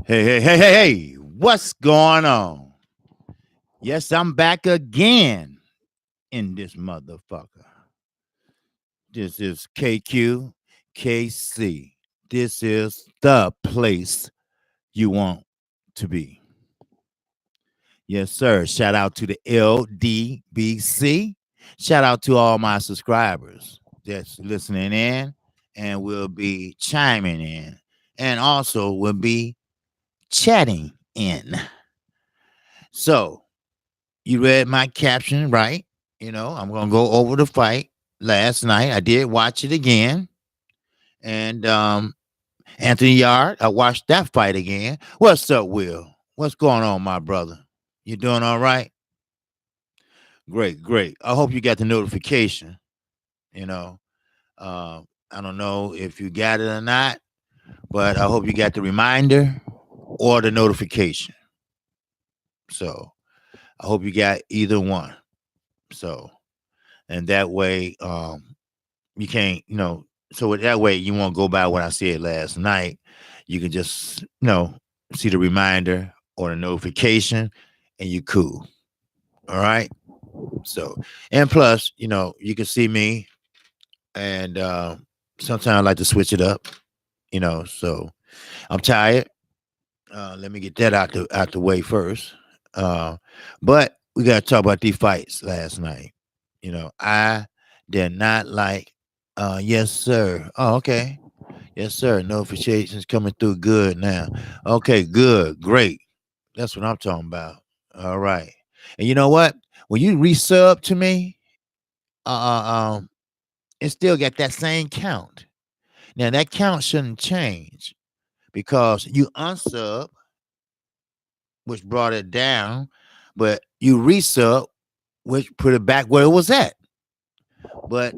Hey, what's going on? Yes, I'm back again in this motherfucker. This is KQKC. This is the place you want to be. Yes, sir. Shout out to the LDBC. Shout out to all my subscribers that's listening in and will be chiming in and also will be chatting in. So, you read my caption, right? I'm going to go over the fight last night. I did watch it again. And Anthony Yard, I watched that fight again. What's up, Will? What's going on, my brother? You doing all right? Great, great. I hope you got the notification. You know, uh, I don't know if you got it or not, but I hope you got the reminder or the notification. So I hope you got either one. So, and that way, you can't, so that way you won't go by what I said last night. You can just, see the reminder or the notification and you cool. All right. So, and plus, you can see me and sometimes I like to switch it up, so I'm tired. Let me get that out the way first. But we got to talk about these fights last night. I did not like. Yes, sir. Oh, okay. Yes, sir. Notifications coming through good now. Okay, good, great. That's what I'm talking about. All right. And you know what? When you resub to me, uh, um, it still got that same count. Now that count shouldn't change because you unsub, which brought it down, but you resub, which put it back where it was at. But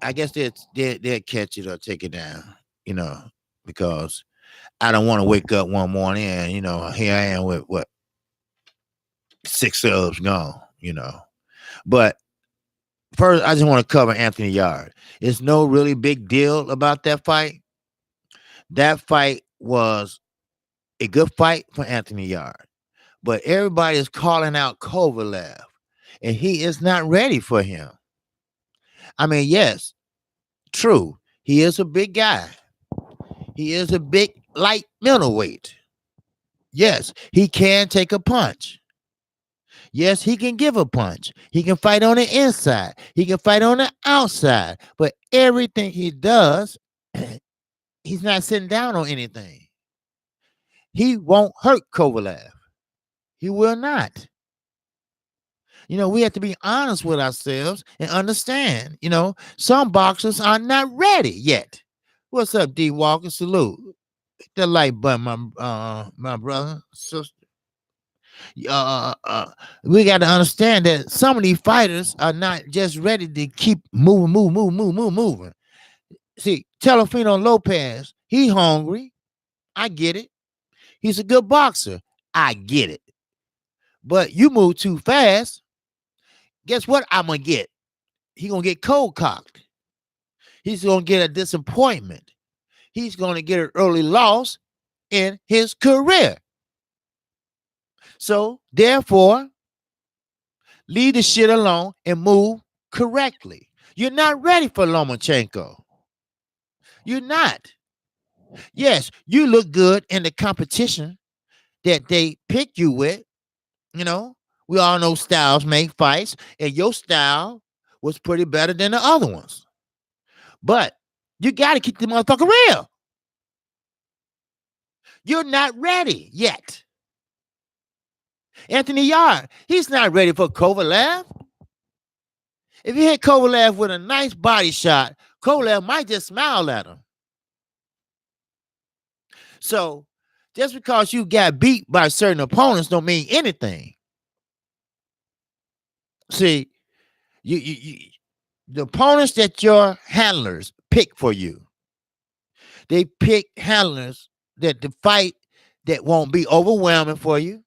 I guess they'll catch it or take it down, because I don't want to wake up one morning and here I am with what 6 subs gone. But first, I just want to cover Anthony Yard. It's no really big deal about that fight. That fight was a good fight for Anthony Yard, but everybody is calling out Kovalev, and he is not ready for him. I mean, yes, true, he is a big guy. He is a big light middleweight. Yes, he can take a punch. Yes, he can give a punch. He can fight on the inside. He can fight on the outside. But everything he does, he's not sitting down on anything. He won't hurt Kovalev. He will not. We have to be honest with ourselves and understand, some boxers are not ready yet. What's up, D Walker? Salute. Hit the like button, my brother, sister. We got to understand that some of these fighters are not just ready to keep moving. See, Telefino Lopez, he hungry. I get it. He's a good boxer. I get it. But you move too fast. Guess what I'm going to get? He's going to get cold cocked. He's going to get a disappointment. He's going to get an early loss in his career. So, therefore, leave the shit alone and move correctly. You're not ready for Lomachenko. You're not. Yes, you look good in the competition that they pick you with. We all know styles make fights, and your style was pretty better than the other ones. But you got to keep the motherfucker real. You're not ready yet. Anthony Yard, he's not ready for Kovalev. If you hit Kovalev with a nice body shot, Kovalev might just smile at him. So just because you got beat by certain opponents don't mean anything. See, you the opponents that your handlers pick for you, they pick handlers that the fight that won't be overwhelming for you,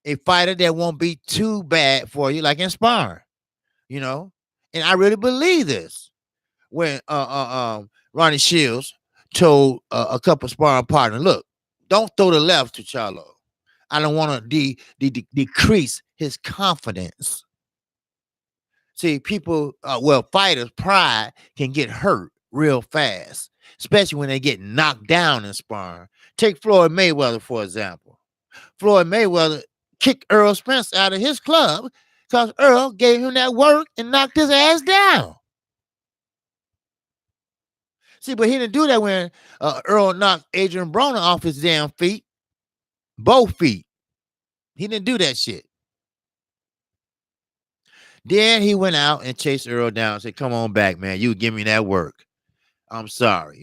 a fighter that won't be too bad for you, like in sparring, And I really believe this when Ronnie Shields told a couple sparring partners, look, Don't throw the left to Charlo. I don't want to decrease his confidence. See, people, fighters' pride can get hurt real fast, especially when they get knocked down in sparring. Take Floyd Mayweather, for example. Floyd Mayweather kicked Earl Spence out of his club because Earl gave him that work and knocked his ass down. See, but he didn't do that when Earl knocked Adrian Broner off his damn feet. Both feet. He didn't do that shit. Then he went out and chased Earl down and said, come on back, man. You give me that work. I'm sorry,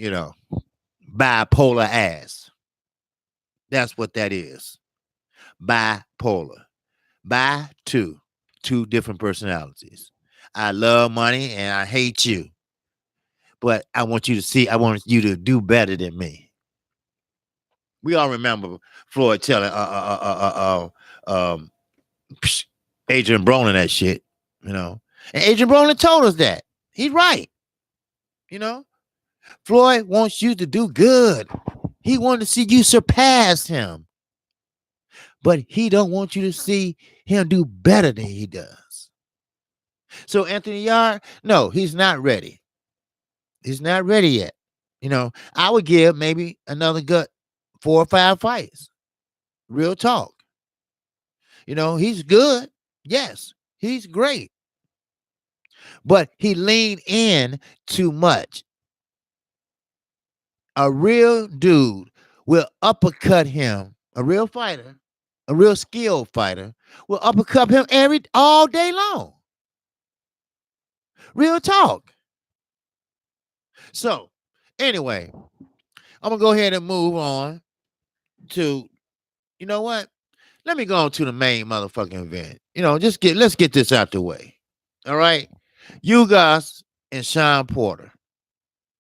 bipolar ass. That's what that is. Bipolar. Two different personalities. I love money and I hate you. But I want you to do better than me. We all remember Floyd telling Adrian Broner that shit, And Adrian Broner told us that. He's right. Floyd wants you to do good. He wanted to see you surpass him. But he don't want you to see him do better than he does. So Anthony Yarde, no, he's not ready. He's not ready yet. I would give maybe another good 4 or 5 fights. Real talk. He's good. Yes, he's great. But he leaned in too much. A real dude will uppercut him. A real fighter, a real skilled fighter, will uppercut him all day long. Real talk. So, anyway, I'm going to go ahead and move on to, you know what? Let me go on to the main motherfucking event. Let's get this out the way. All right? Ugas and Sean Porter.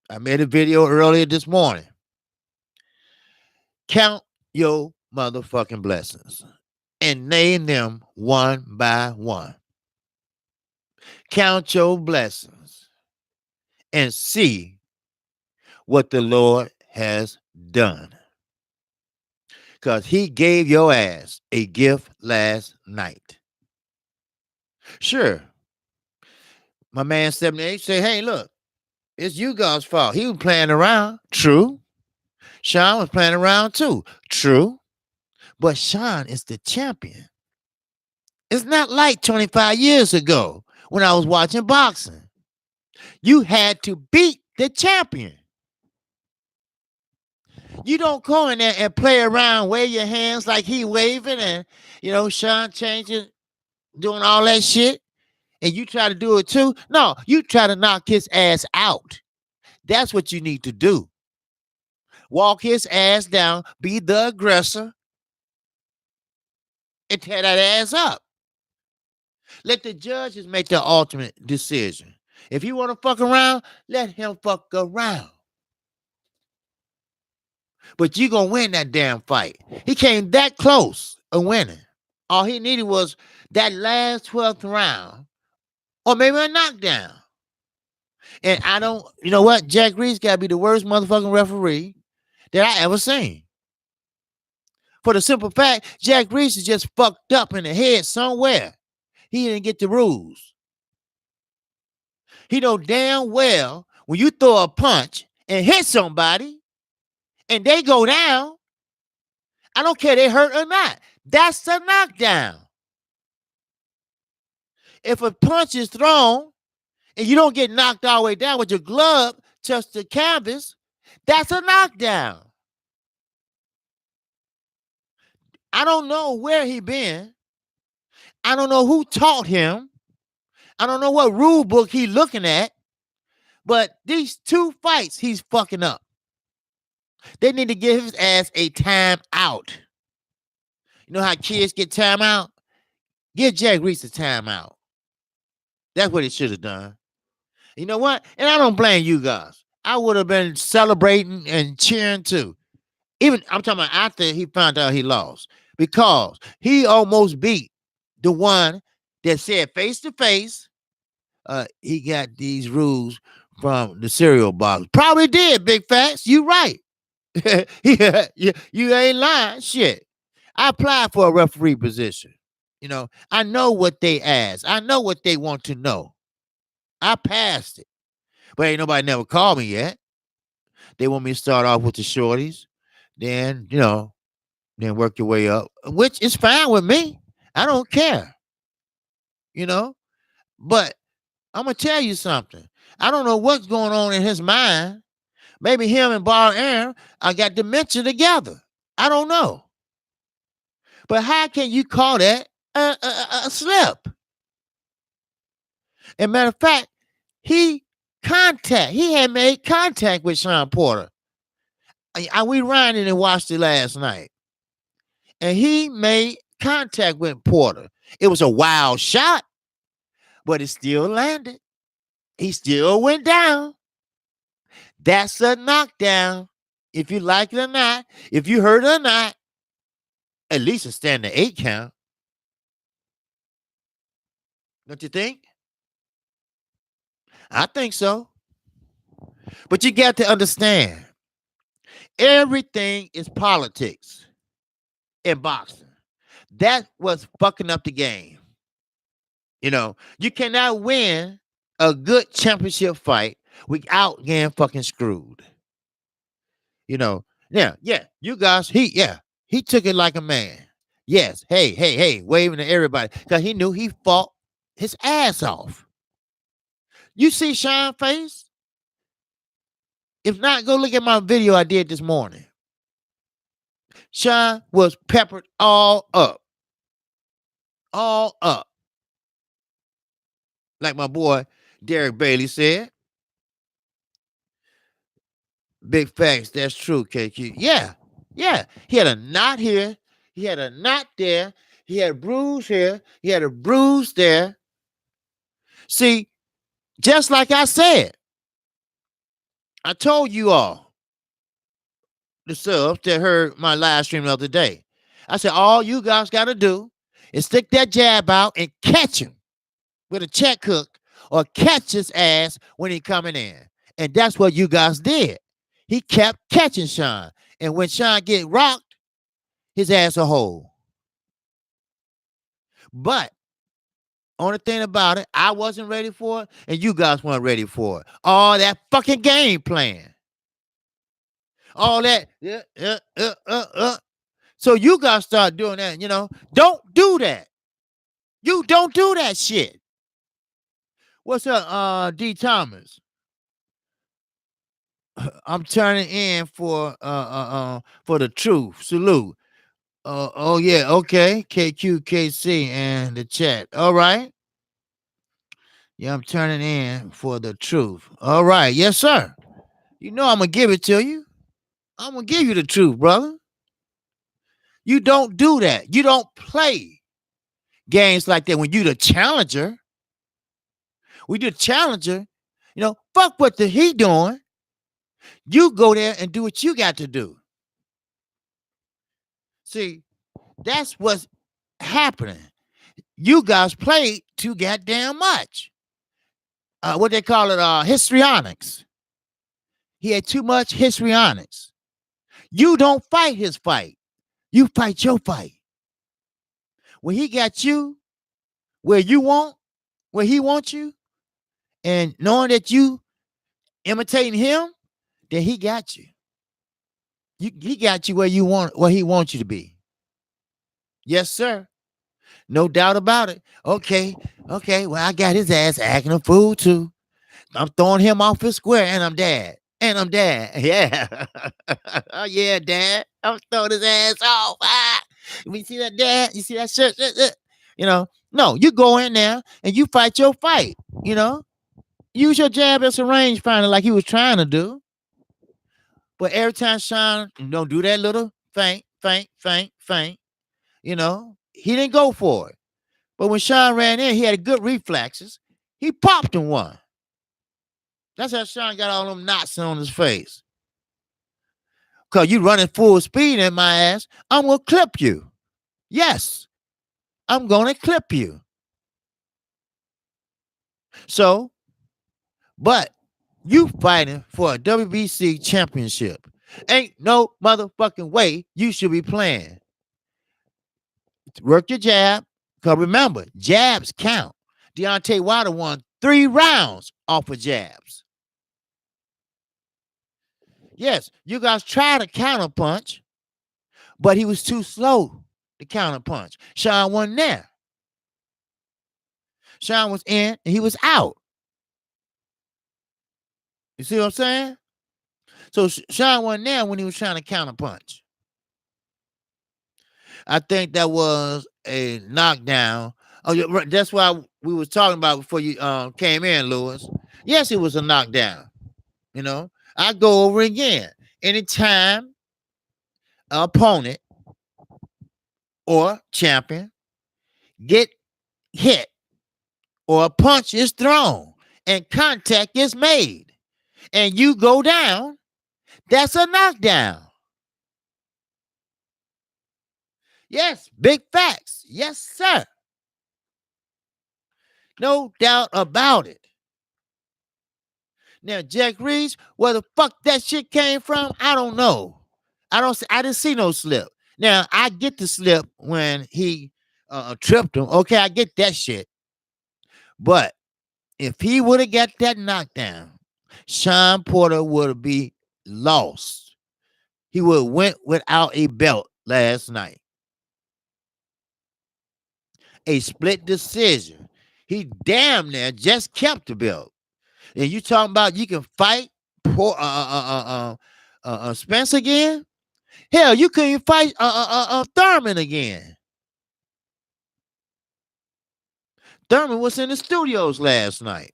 I made a video earlier this morning. Count your motherfucking blessings and name them one by one. Count your blessings and see what the Lord has done. Because he gave your ass a gift last night. Sure. My man 78 say, hey, look, it's Ugas' fault. He was playing around. True. Sean was playing around too. True. But Sean is the champion. It's not like 25 years ago when I was watching boxing. You had to beat the champion. You don't go in there and play around, wave your hands like he waving and, Sean changing, doing all that shit. And you try to do it too. No, you try to knock his ass out. That's what you need to do. Walk his ass down, be the aggressor, and tear that ass up. Let the judges make the ultimate decision. If you want to fuck around, let him fuck around. But you gonna win that damn fight. He came that close of winning. All he needed was that last 12th round, or maybe a knockdown. And I don't, you know what? Jack Reese gotta be the worst motherfucking referee that I ever seen. For the simple fact, Jack Reese is just fucked up in the head somewhere. He didn't get the rules. He know damn well when you throw a punch and hit somebody and they go down, I don't care they hurt or not. That's a knockdown. If a punch is thrown and you don't get knocked all the way down with your glove touch the canvas, that's a knockdown. I don't know where he been. I don't know who taught him. I don't know what rule book he looking at. But these 2 fights, he's fucking up. They need to give his ass a timeout. You know how kids get timeout? Give Jack Reese a timeout. That's what he should have done. You know what? And I don't blame you guys. I would have been celebrating and cheering too. Even, I'm talking about after he found out he lost. Because he almost beat the one that said face to face, he got these rules from the cereal box. Probably did, Big Facts. You right. Yeah, you ain't lying. Shit. I applied for a referee position. I know what they ask. I know what they want to know. I passed it. But ain't nobody never called me yet. They want me to start off with the shorties. Then, then work your way up, which is fine with me. I don't care, you know. But I'm gonna tell you something. I don't know what's going on in his mind. Maybe him and Bar Aaron I got dementia together. I don't know. But how can you call that a slip? And matter of fact, he had made contact with Sean Porter. We riding and watched it last night. And he made contact with Porter. It was a wild shot, but it still landed. He still went down. That's a knockdown. If you like it or not, if you hurt or not, at least a standing 8 count. Don't you think? I think so. But you got to understand, everything is politics in boxing. That was fucking up the game. You cannot win a good championship fight without getting fucking screwed. Yeah, you guys, he took it like a man. Yes, hey, waving to everybody because he knew he fought his ass off. You see Sean's face? If not, go look at my video I did this morning. Sean was peppered all up. All up. Like my boy Derek Bailey said. Big facts. That's true, KQ. Yeah. He had a knot here. He had a knot there. He had a bruise here. He had a bruise there. See, just like I said, I told you all, the subs that heard my live stream the other day. I said, all you guys got to do is stick that jab out and catch him with a check hook or catch his ass when he coming in. And that's what you guys did. He kept catching Sean. And when Sean get rocked, his ass a hole. But only thing about it, I wasn't ready for it, and you guys weren't ready for it. All that fucking game plan. All that. So you guys start doing that, Don't do that. You don't do that shit. What's up, D. Thomas? I'm turning in for the truth. Salute. Oh yeah, okay. KQKC and the chat. All right. Yeah, I'm turning in for the truth. All right, yes, sir. I'm gonna give it to you. I'm gonna give you the truth, brother. You don't do that. You don't play games like that when you the challenger. We the challenger, fuck what he doing. You go there and do what you got to do. See, that's what's happening. You guys played too goddamn much. What they call it, histrionics. He had too much histrionics. You don't fight his fight. You fight your fight. When he got you where he wants you, and knowing that you imitating him, then he got you. He got you where he wants you to be. Yes, sir. No doubt about it. Okay. Well, I got his ass acting a fool too. I'm throwing him off his square, and I'm dad. Yeah. Oh, yeah, dad. I'm throwing his ass off. You see that, dad? You see that shit? No, you go in there and you fight your fight. Use your jab as a range finder like he was trying to do. But every time Sean don't do that little feint. He didn't go for it. But when Sean ran in, he had good reflexes. He popped him one. That's how Sean got all them knots on his face. Because you running full speed in my ass, I'm going to clip you. Yes, I'm going to clip you. So, but you fighting for a WBC championship. Ain't no motherfucking way you should be playing. Work your jab. Because remember, jabs count. Deontay Wilder won 3 rounds off of jabs. Yes, you guys tried to counter punch, but he was too slow to counter punch. Sean wasn't there. Sean was in and he was out. You see what I'm saying? So Sean wasn't there when he was trying to counter punch. I think that was a knockdown. Oh, yeah, that's why we was talking about before you came in, Lewis. Yes, it was a knockdown. You know, I go over again. Anytime an opponent or champion get hit or a punch is thrown and contact is made and you go down, that's a knockdown. Yes, big facts. Yes, sir. No doubt about it. Now, Jack Reese, where the fuck that shit came from, I don't know. I didn't see no slip. Now, I get the slip when he tripped him. Okay, I get that shit. But if he would have got that knockdown, Sean Porter would be lost. He would have went without a belt last night. A split decision. He damn near just kept the belt. And you talking about you can fight Spence again? Hell, you couldn't fight Thurman again. Thurman was in the studios last night.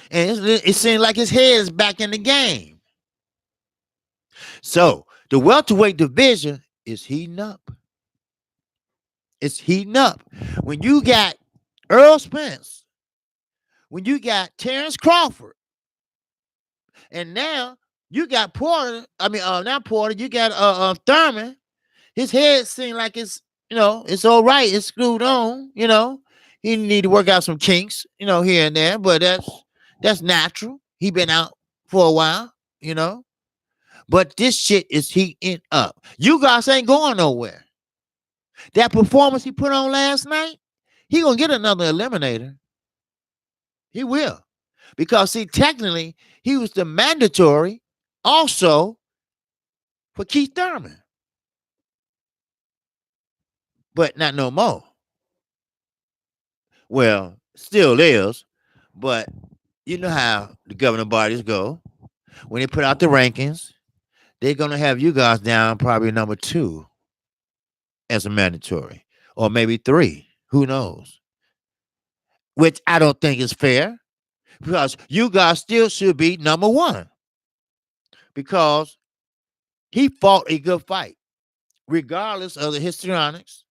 And it seemed like his head is back in the game. So the welterweight division is heating up. It's heating up. When you got Earl Spence, when you got Terrence Crawford, and now you got Porter. I mean, not Porter. You got Thurman. His head seems like it's it's all right. It's screwed on. He need to work out some kinks. Here and there, but that's natural. He been out for a while. But this shit is heating up. You guys ain't going nowhere. That performance he put on last night, he gonna get another eliminator. He will. Because, see, technically, he was the mandatory also for Keith Thurman. But not no more. Well, still is. But you know how the governing bodies go. When they put out the rankings, they're going to have you guys down probably number 2 as a mandatory. Or maybe 3. Who knows? Which I don't think is fair. Because you guys still should be number 1. Because he fought a good fight, regardless of the histrionics,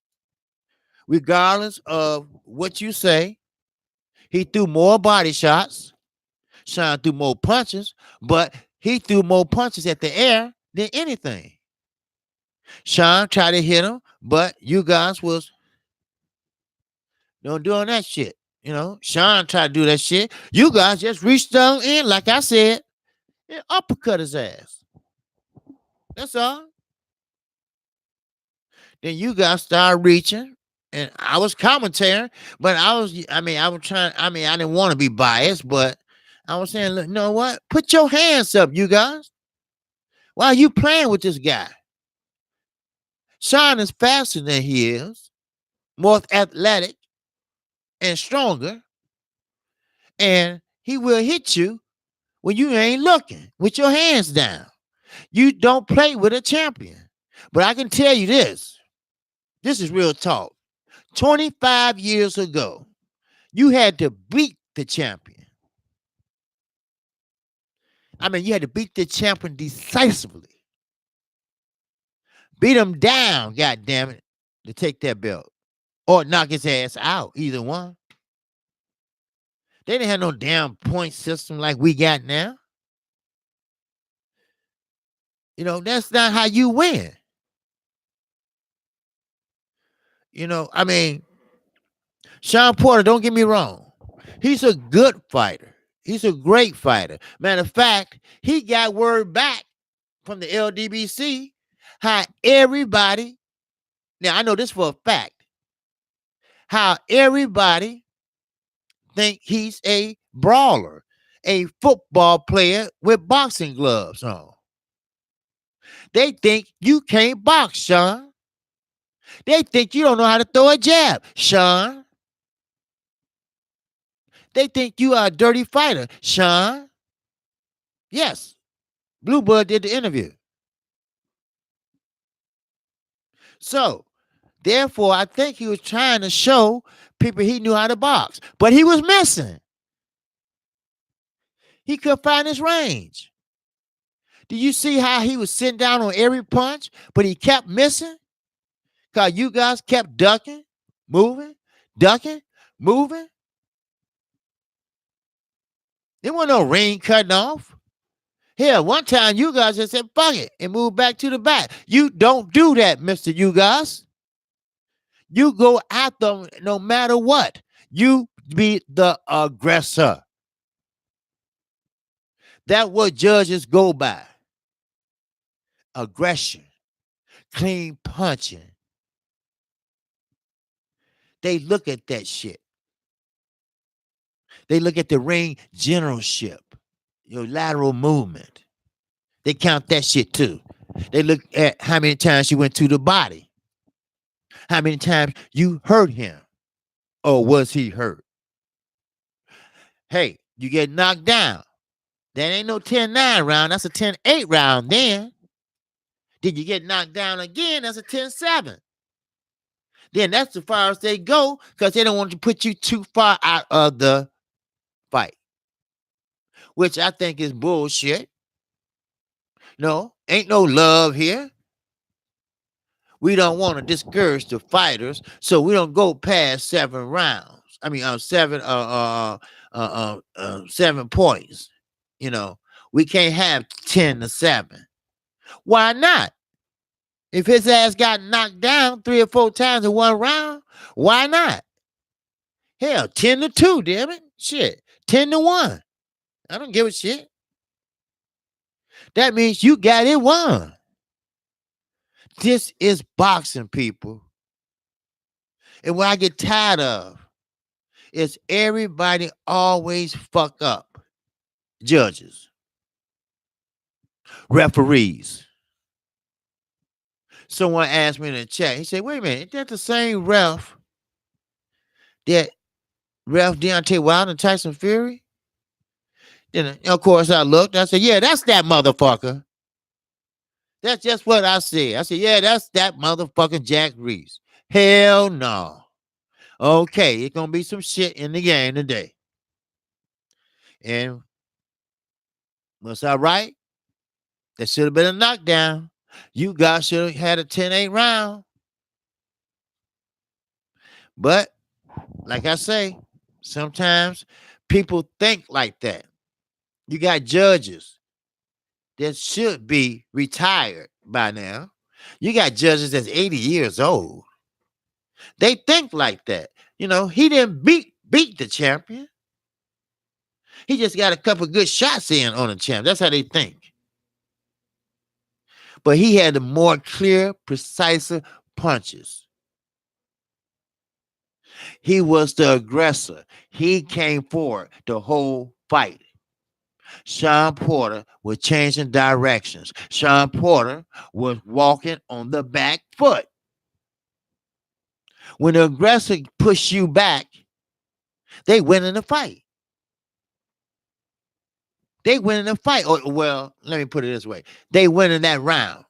regardless of what you say. He threw more body shots. Sean threw more punches, but he threw more punches at the air than anything. Sean tried to hit him, but you guys was doing that shit. Sean tried to do that shit. You guys just reached down in, like I said, and uppercut his ass. That's all. Then you guys started reaching, and I was commentating, but I didn't want to be biased, but I was saying, look, you know what? Put your hands up, you guys. Why are you playing with this guy? Sean is faster than he is, more athletic and stronger, and he will hit you when you ain't looking with your hands down. You don't play with a champion. But I can tell you this. This is real talk. 25 years ago, you had to beat the champion. You had to beat the champion decisively. Beat him down, goddamn it, to take that belt. Or knock his ass out, either one. They didn't have no damn point system like we got now. That's not how you win. Sean Porter, don't get me wrong. He's a good fighter. He's a great fighter. Matter of fact, he got word back from the LDBC how everybody, now I know this for a fact, how everybody think he's a brawler, a football player with boxing gloves on. They think you can't box, Sean. They think you don't know how to throw a jab, Sean. They think you are a dirty fighter, Sean. Yes, Bluebird did the interview. So, therefore, I think he was trying to show people he knew how to box, but he was missing. He couldn't find his range. Do you see how he was sitting down on every punch, but he kept missing? Because you guys kept ducking, moving, ducking, moving. There wasn't no ring cutting off. Hell, one time you guys just said, fuck it, and moved back to the back. You don't do that, Mr. You guys. You go at them no matter what. You be the aggressor. That's what judges go by. Aggression. Clean punching. They look at that shit. They look at the ring generalship, your lateral movement. They count that shit too. They look at how many times you went to the body. How many times you hurt him. Or was he hurt? Hey, you get knocked down. That ain't no 10-9 round. That's a 10-8 round then. Did you get knocked down again? That's a 10-7. Then that's as far as they go because they don't want to put you too far out of the fight, which I think is bullshit. No, ain't no love here. We don't want to discourage the fighters, so we don't go past 7 rounds. I mean, 7 points. You know, we can't have 10-7. Why not? If his ass got knocked down 3 or 4 times in one round, why not? Hell, 10-2, damn it. Shit. 10-1. I don't give a shit. That means you got it won. This is boxing, people. And what I get tired of is everybody always fuck up. Judges. Referees. Someone asked me in the chat, he said, wait a minute, is that the same ref that ref Deontay Wilder and Tyson Fury? Then, of course, I looked. I said, yeah, that's that motherfucker. That's just what I said. I said, yeah, that's that motherfucking Jack Reese. Hell no. Okay, it's going to be some shit in the game today. And was I right? That should have been a knockdown. You guys should have had a 10-8 round. But, like I say, sometimes people think like that. You got judges that should be retired by now. You got judges that's 80 years old. They think like that. You know, he didn't beat the champion. He just got a couple good shots in on the champ. That's how they think. But he had the more clear, precise punches. He was the aggressor. He came forward the whole fight. Sean Porter was changing directions. Sean Porter was walking on the back foot. When the aggressor push you back, they win in the fight. They win in the fight. Or, well, let me put it this way. They win in that round.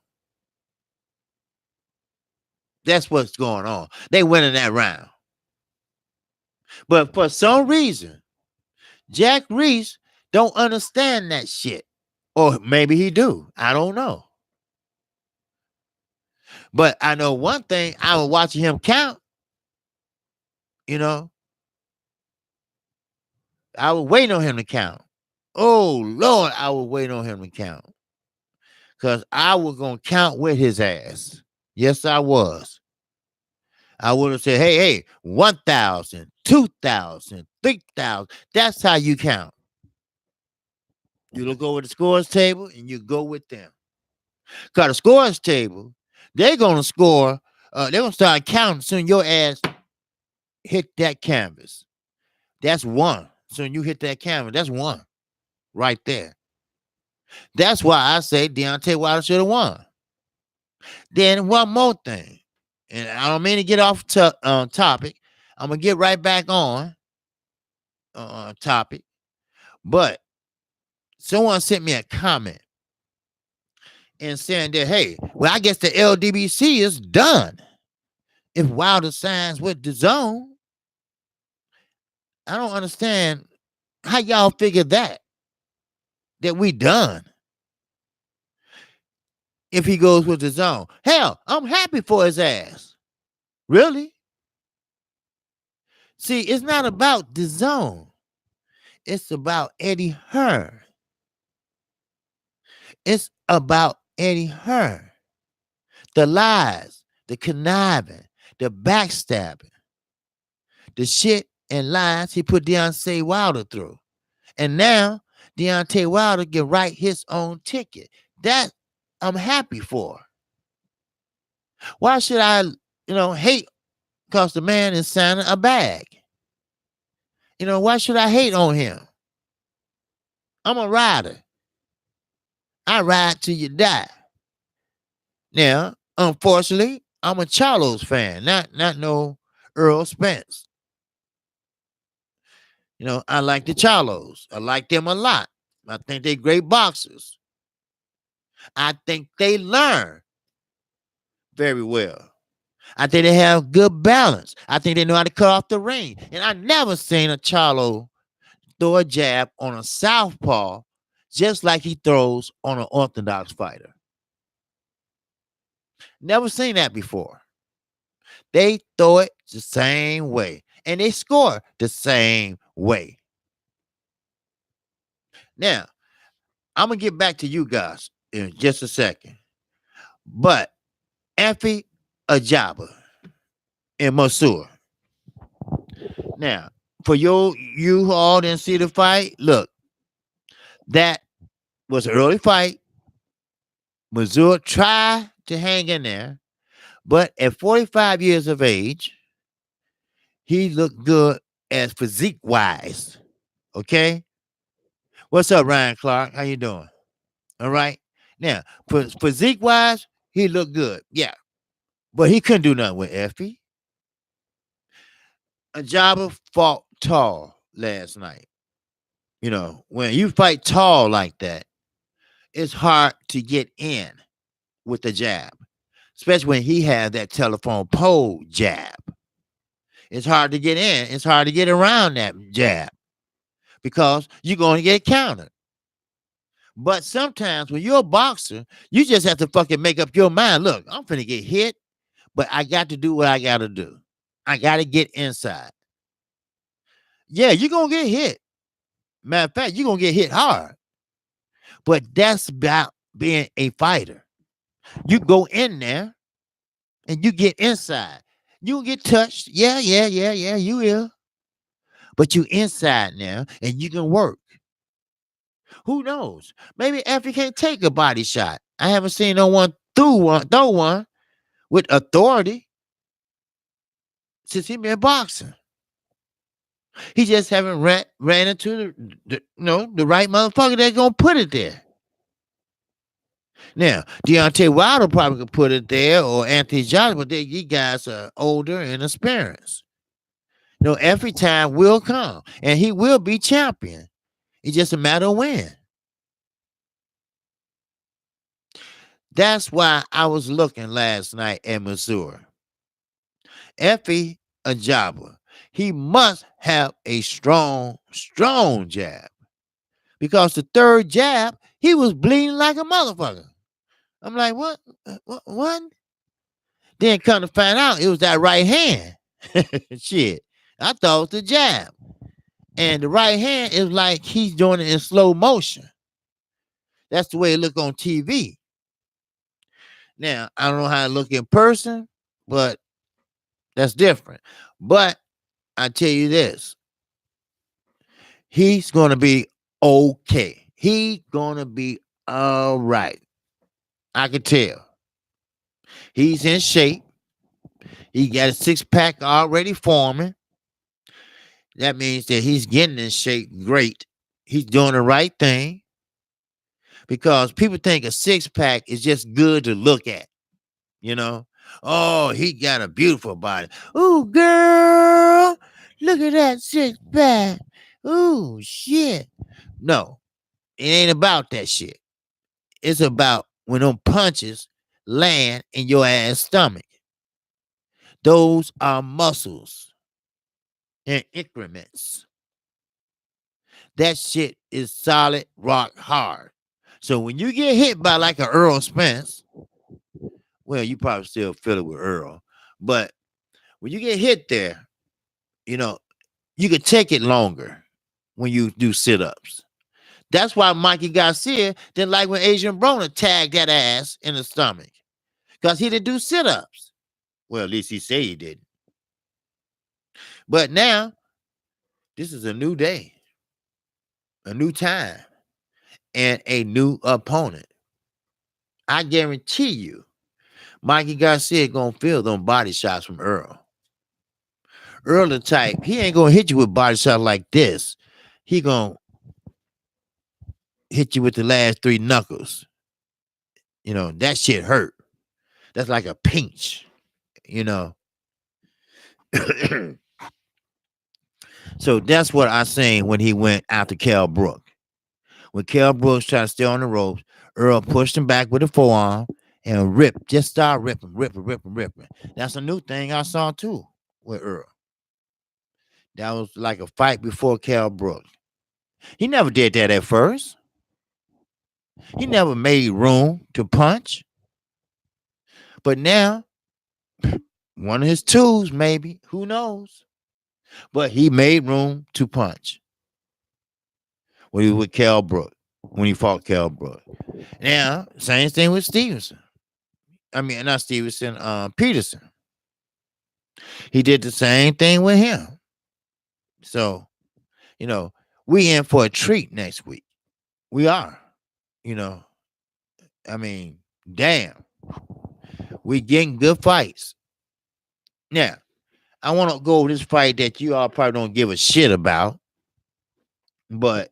That's what's going on. They win in that round. But for some reason, Jack Reese don't understand that shit. Or maybe he do. I don't know. But I know one thing. I was watching him count. You know, I was waiting on him to count. Oh, Lord, I was waiting on him to count. Because I was going to count with his ass. Yes, I was. I would have said, hey, 1,000, 2,000, 3,000. That's how you count. You look over the scores table and you go with them. Cause the scores table, they're gonna score. They're gonna start counting soon. Your ass hit that canvas. That's one. Soon you hit that canvas. That's one right there. That's why I say Deontay Wilder should have won. Then one more thing, and I don't mean to get off topic. I'm gonna get right back on topic, but someone sent me a comment and saying that, hey, well, I guess the LDBC is done. If Wilder signs with the zone, I don't understand how y'all figure that we done if he goes with the zone. Hell, I'm happy for his ass. Really? See, it's not about the zone. It's about Eddie Hearn. It's about Eddie Hearn. The lies, the conniving, the backstabbing, the shit and lies he put Deontay Wilder through. And now Deontay Wilder can write his own ticket. That I'm happy for. Why should I, hate because the man is signing a bag? Why should I hate on him? I'm a rider. I ride till you die. Now, unfortunately, I'm a Charlos fan, not no Earl Spence. I like the Charlos. I like them a lot. I think they're great boxers. I think they learn very well. I think they have good balance. I think they know how to cut off the ring. And I never seen a Charlo throw a jab on a southpaw just like he throws on an orthodox fighter. Never seen that before. They throw it the same way. And they score the same way. Now, I'm going to get back to you guys in just a second. But Effie Ajaba and Mansour. Now, for you who all didn't see the fight, look, that was an early fight. Mansour tried to hang in there, but at 45 years of age, he looked good as physique-wise. Okay? What's up, Ryan Clark? How you doing? All right? Now, physique-wise, he looked good. Yeah. But he couldn't do nothing with Effie. Ajaba fought tall last night. When you fight tall like that, it's hard to get in with the jab, especially when he had that telephone pole jab. It's hard to get in. It's hard to get around that jab because you're going to get countered. But sometimes when you're a boxer, you just have to fucking make up your mind. Look, I'm finna get hit, but I got to do what I got to do. I got to get inside. Yeah, you're going to get hit. Matter of fact, you're going to get hit hard. But that's about being a fighter. You go in there and you get inside. You get touched. Yeah, you will. But you inside now and you can work. Who knows? Maybe Effie can't take a body shot. I haven't seen no one throw one with authority since he been boxing. He just haven't ran into the right motherfucker that's gonna put it there. Now, Deontay Wilder probably could put it there, or Anthony Johnson, but these guys are older and experienced. Every time will come, and he will be champion. It's just a matter of when. That's why I was looking last night at Missouri. Effie Ajaba, he must have a strong jab. Because the third jab, he was bleeding like a motherfucker. I'm like, what? What? Then come to find out, it was that right hand. Shit. I thought it was the jab. And the right hand is like he's doing it in slow motion. That's the way it look on TV. Now, I don't know how it look in person, but that's different. But I tell you this. He's going to be okay. He's going to be all right. I could tell. He's in shape. He got a six-pack already forming. That means that he's getting in shape great. He's doing the right thing because people think a six-pack is just good to look at, you know. Oh, he got a beautiful body. Ooh, girl, look at that six-pack. Ooh, shit. No, it ain't about that shit. It's about when them punches land in your ass stomach. Those are muscles in increments. That shit is solid rock hard. So when you get hit by like an Earl Spence, well, you probably still feel it with Earl, but when you get hit there, you know, you can take it longer when you do sit-ups. That's why Mikey Garcia didn't like when Adrian Broner tagged that ass in the stomach. Because he didn't do sit-ups. Well, at least he said he didn't. But now, this is a new day, a new time, and a new opponent. I guarantee you, Mikey Garcia gonna feel them body shots from Earl. Earl the type, he ain't gonna hit you with body shots like this. He gonna hit you with the last three knuckles. You know, that shit hurt. That's like a pinch, you know. So that's what I seen when he went after Kell Brook. When Kell Brooks tried to stay on the ropes, Earl pushed him back with a forearm and ripped, just started ripping. That's a new thing I saw too with Earl. That was like a fight before Kell Brooks. He never did that at first. He never made room to punch. But now, one of his tools, maybe, who knows? But he made room to punch when he was with Kell Brook, when he fought Kell Brook. Now, same thing with Stevenson. I mean, not Stevenson, Peterson. He did the same thing with him. So, you know, we in for a treat next week. We are. You know, I mean, damn. We getting good fights. Now, I want to go over this fight that you all probably don't give a shit about, but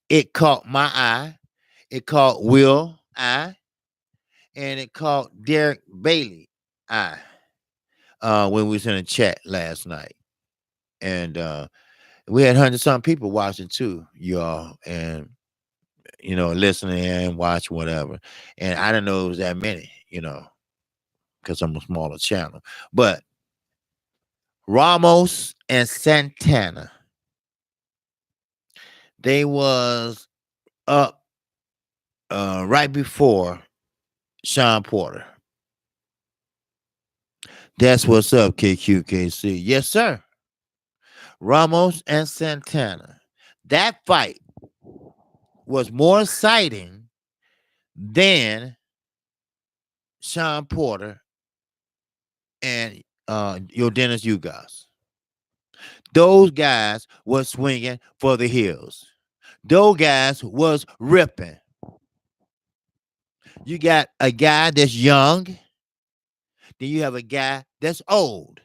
it caught my eye. It caught Will eye, and it caught Derek Bailey eye when we was in a chat last night. And we had 100-something people watching too, y'all, and you know, listening and watch whatever. And I didn't know it was that many, you know, because I'm a smaller channel. But Ramos and Santana, they was up right before Sean Porter. That's what's up, KQKC. Yes, sir. Ramos and Santana. That fight was more exciting than Sean Porter and your Dennis Ugas. Those guys was swinging for the hills. Those guys was ripping. You got a guy that's young. Then you have a guy that's old.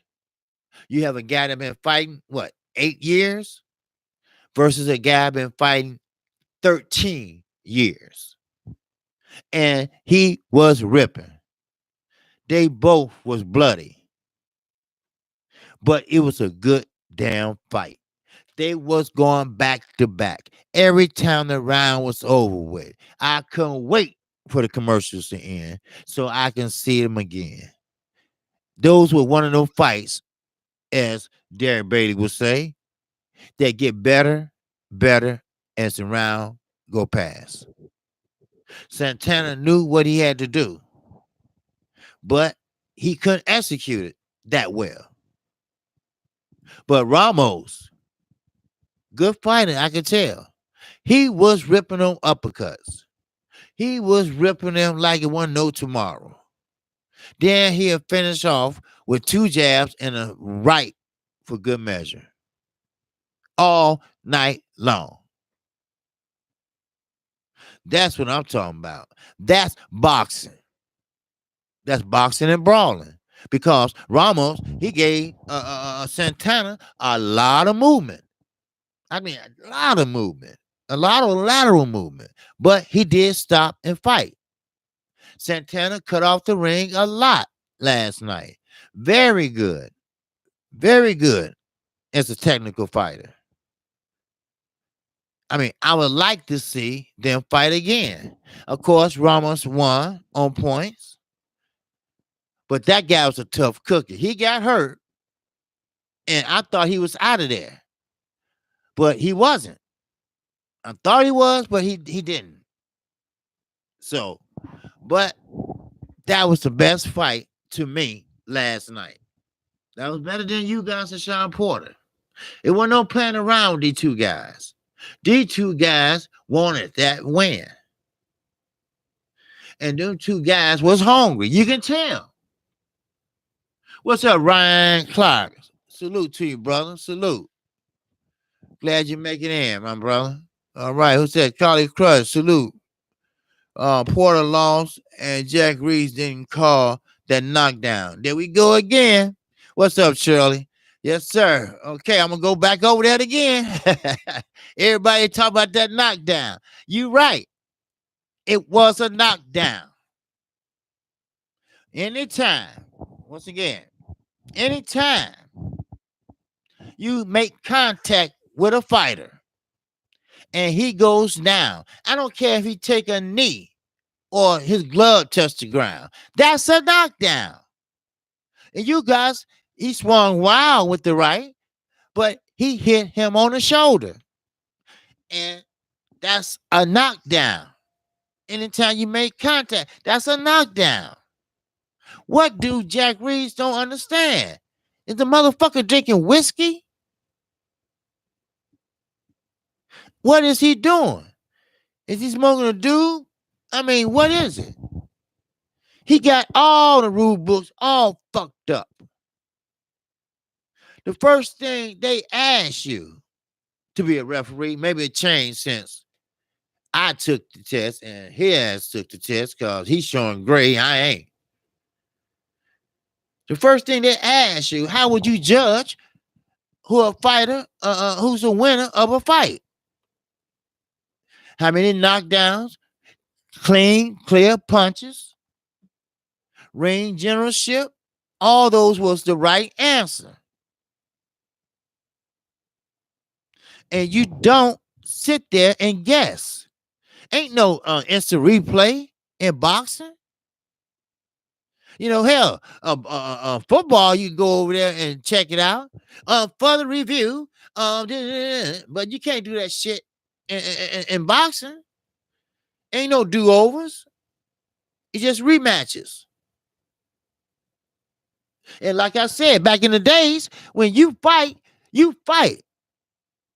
You have a guy that been fighting, what, 8 years? Versus a guy been fighting 13 years. And he was ripping. They both was bloody. But it was a good damn fight. They was going back to back. Every time the round was over with, I couldn't wait for the commercials to end so I can see them again. Those were one of those fights, as Derek Bailey would say, that get better, as the round go past. Santana knew what he had to do, but he couldn't execute it that well. But Ramos, good fighter, I could tell. He was ripping on uppercuts. He was ripping them like it wasn't no tomorrow. Then he'll finish off with 2 jabs and a right for good measure. All night long. That's what I'm talking about. That's boxing. That's boxing and brawling. Because Ramos, he gave Santana a lot of movement. I mean, a lot of movement, a lot of lateral movement. But he did stop and fight. Santana cut off the ring a lot last night. Very good. Very good as a technical fighter. I mean, I would like to see them fight again. Of course, Ramos won on points, but that guy was a tough cookie. He got hurt, and I thought he was out of there, but he wasn't. I thought he was, but he didn't. So, but that was the best fight to me last night. That was better than Ugas and Sean Porter. It wasn't no playing around with these two guys. These two guys wanted that win. And them two guys was hungry. You can tell. What's up, Ryan Clark? Salute to you, brother. Salute. Glad you make it in, my brother. All right. Who said Charlie Crush? Salute. Porter lost and Jack Reeves didn't call that knockdown. There we go again. What's up, Shirley? Yes, sir. Okay, I'm gonna go back over that again. Everybody talk about that knockdown. You right. It was a knockdown. Anytime, once again, anytime you make contact with a fighter and he goes down, I don't care if he take a knee or his glove touched the ground. That's a knockdown. And you guys, he swung wild with the right, but he hit him on the shoulder. And that's a knockdown. Anytime you make contact, that's a knockdown. What do Jack Reeves don't understand? Is the motherfucker drinking whiskey? What is he doing? Is he smoking a dude? I mean, what is it? He got all the rule books all fucked up. The first thing they ask you to be a referee, maybe it changed since I took the test and he has took the test because he's showing gray. I ain't. The first thing they ask you, how would you judge who a fighter, who's a winner of a fight? How many knockdowns, clean, clear punches, ring generalship? All those was the right answer. And you don't sit there and guess. Ain't no instant replay in boxing. You know, hell, football, you can go over there and check it out. Further review. But you can't do that shit in boxing. Ain't no do-overs. It's just rematches. And like I said, back in the days, when you fight, you fight.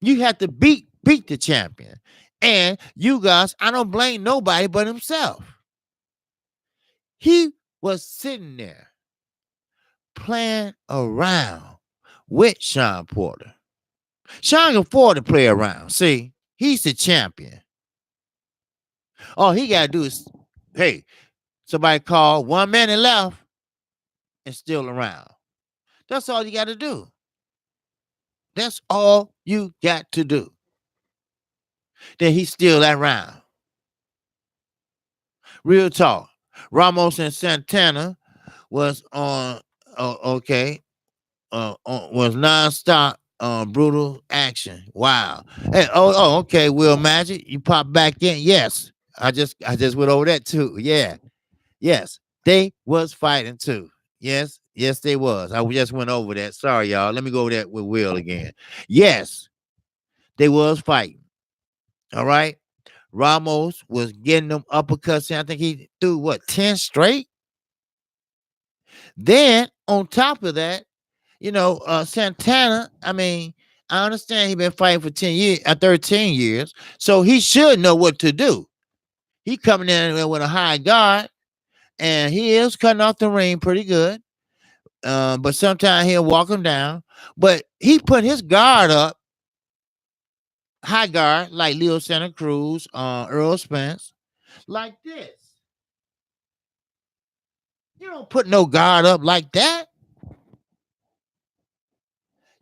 You have to beat the champion. And you guys, I don't blame nobody but himself. He was sitting there playing around with Sean Porter. Sean can afford to play around. See, he's the champion. All he got to do is, hey, somebody call 1 minute left and still around. That's all you got to do. That's all you got to do. Then he's still around. Real talk. Ramos and Santana was on, was nonstop brutal action. Wow. Hey, okay, Will Magic, you pop back in. Yes. I just went over that too. Yeah. Yes. They was fighting too. Yes, they was. I just went over that. Sorry, y'all. Let me go over that with Will again. Yes, they was fighting. All right. Ramos was getting them uppercuts. I think he threw 10 straight. Then on top of that, Santana, I mean, I understand he's been fighting for 13 years, so he should know what to do. He coming in with a high guard, and he is cutting off the ring pretty good. But sometimes he'll walk him down. But he put his guard up, high guard, like Leo Santa Cruz, Earl Spence. like this. You don't put no guard up like that.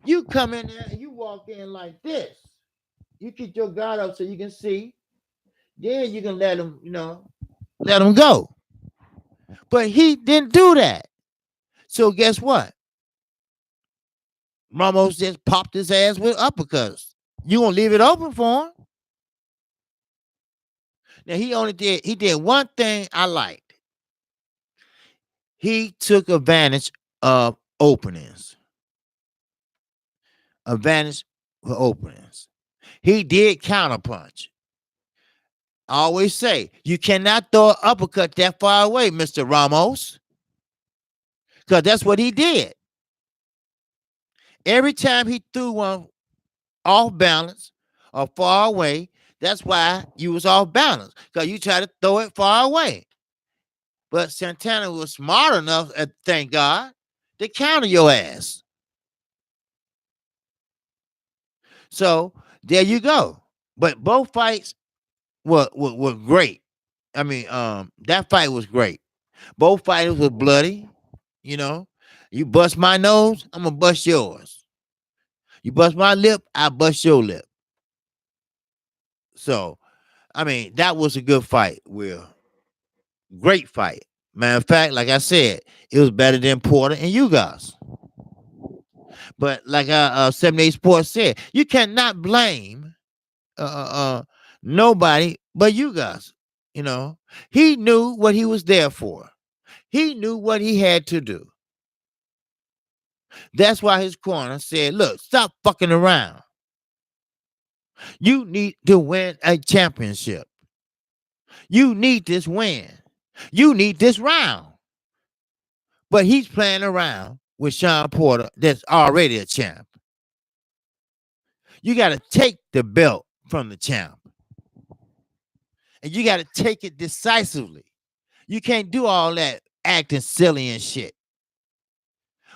You come in there and you walk in like this. You keep your guard up so you can see. Then you can let him, let him go. But he didn't do that. So guess what? Ramos just popped his ass with uppercuts. You gonna leave it open for him? Now he did one thing I liked. He took advantage of openings. Advantage for openings. He did counterpunch. I always say you cannot throw an uppercut that far away, Mr. Ramos. Because that's what he did. Every time he threw one off balance or far away, that's why you was off balance. Because you tried to throw it far away. But Santana was smart enough, thank God, to counter your ass. So there you go. But both fights were great. I mean, that fight was great. Both fighters were bloody. You bust my nose, I'm gonna bust yours. You bust my lip, I bust your lip. So, I mean, that was a good fight, Will. Great fight. Matter of fact, like I said, it was better than Porter and Ugas. But like 78 Sports said, you cannot blame nobody but Ugas. He knew what he was there for. He knew what he had to do. That's why his corner said, look, stop fucking around. You need to win a championship. You need this win. You need this round. But he's playing around with Sean Porter that's already a champ. You got to take the belt from the champ. And you got to take it decisively. You can't do all that acting silly and shit.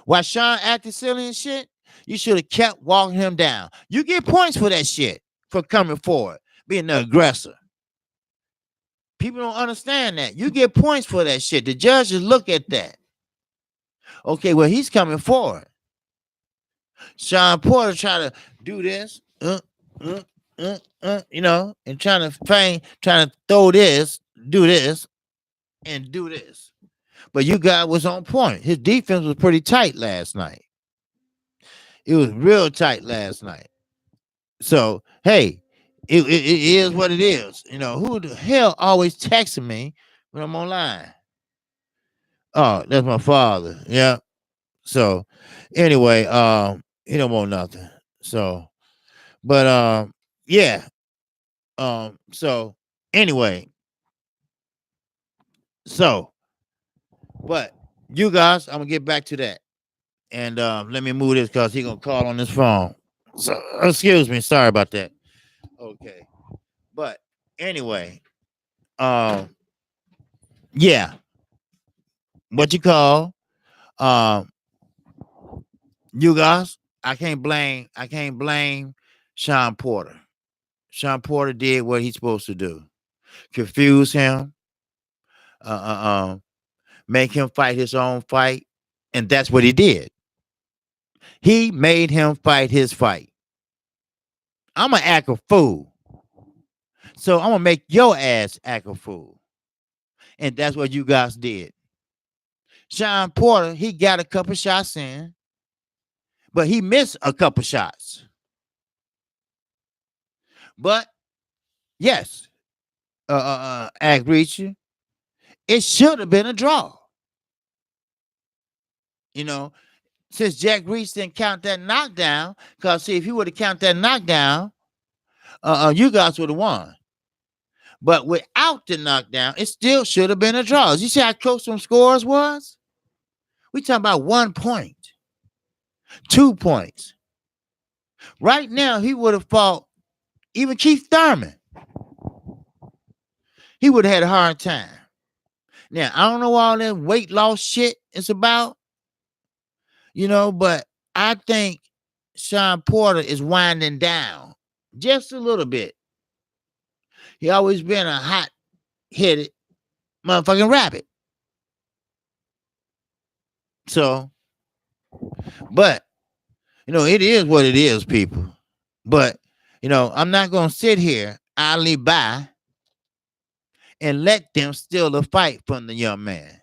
While Sean acted silly and shit, you should have kept walking him down. You get points for that shit, for coming forward, being the aggressor. People don't understand that. You get points for that shit. The judges look at that. Okay, well, he's coming forward. Sean Porter trying to do this, and trying to throw this, do this, and do this. But you guys was on point. His defense was pretty tight last night. It was real tight last night. So, hey, it is what it is. Who the hell always texting me when I'm online? Oh, that's my father. Yeah. So, anyway, he don't want nothing. So, but yeah. So anyway. So, but you guys, I'm gonna get back to that. And let me move this because he's gonna call on this phone. So excuse me, sorry about that. Okay. But anyway, yeah. What you call you guys, I can't blame Sean Porter. Sean Porter did what he's supposed to do. Confuse him, make him fight his own fight, and that's what he did. He made him fight his fight. I'm gonna act a fool, so I'm gonna make your ass act a fool, and that's what you guys did. Sean Porter, he got a couple shots in, but he missed a couple shots. But yes, Act Reacher, it should have been a draw. Since Jack Reach didn't count that knockdown, because see, if he would have counted that knockdown, you guys would have won. But without the knockdown, it still should have been a draw. You see how close some scores was? We talking about 1 point, 2 points. Right now, he would have fought even Keith Thurman. He would have had a hard time. Now, I don't know all that weight loss shit is about, but I think Sean Porter is winding down just a little bit. He always been a hot headed motherfucking rabbit. So, but it is what it is, people. But I'm not gonna sit here idly by and let them steal the fight from the young man.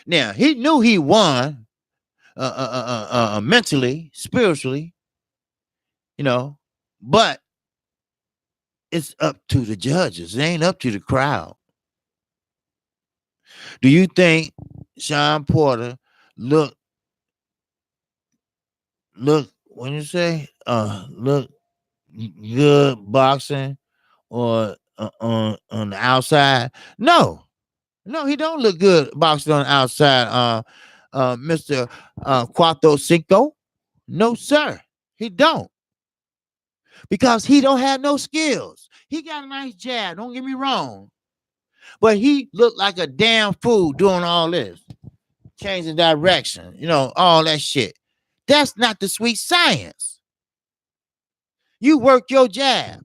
Now he knew he won mentally, spiritually, but it's up to the judges. It ain't up to the crowd. Do you think Sean Porter look when you say look good boxing or on the outside? No, he don't look good boxing on the outside. Mr. Cuatro Cinco. No, sir, he don't, because he don't have no skills. He got a nice jab. Don't get me wrong, but he looked like a damn fool doing all this, changing direction. All that shit. That's not the sweet science. You work your jab.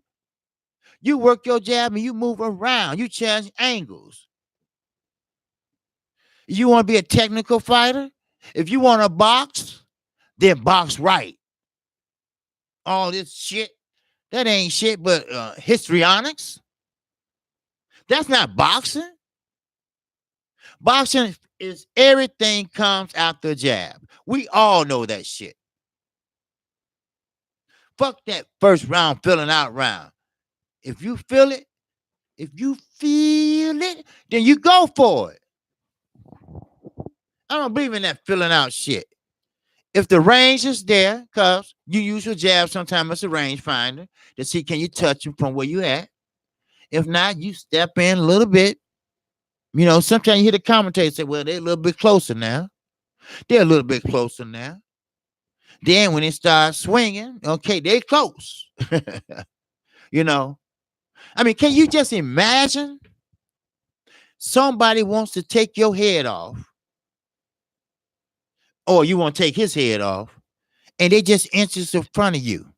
And you move around. You change angles. You want to be a technical fighter? If you want to box, then box right. All this shit, that ain't shit but histrionics. That's not boxing. Boxing is everything comes after a jab. We all know that shit. Fuck that first round filling out round. If you feel it, then you go for it. I don't believe in that filling out shit. If the range is there, cuz you use your jab sometimes as a range finder to see can you touch him from where you at. If not, you step in a little bit. Sometimes you hear the commentator say, well, they're a little bit closer now. They're a little bit closer now. Then when they start swinging, okay, they're close. I mean, can you just imagine somebody wants to take your head off, or you want to take his head off, and they just inches in front of you,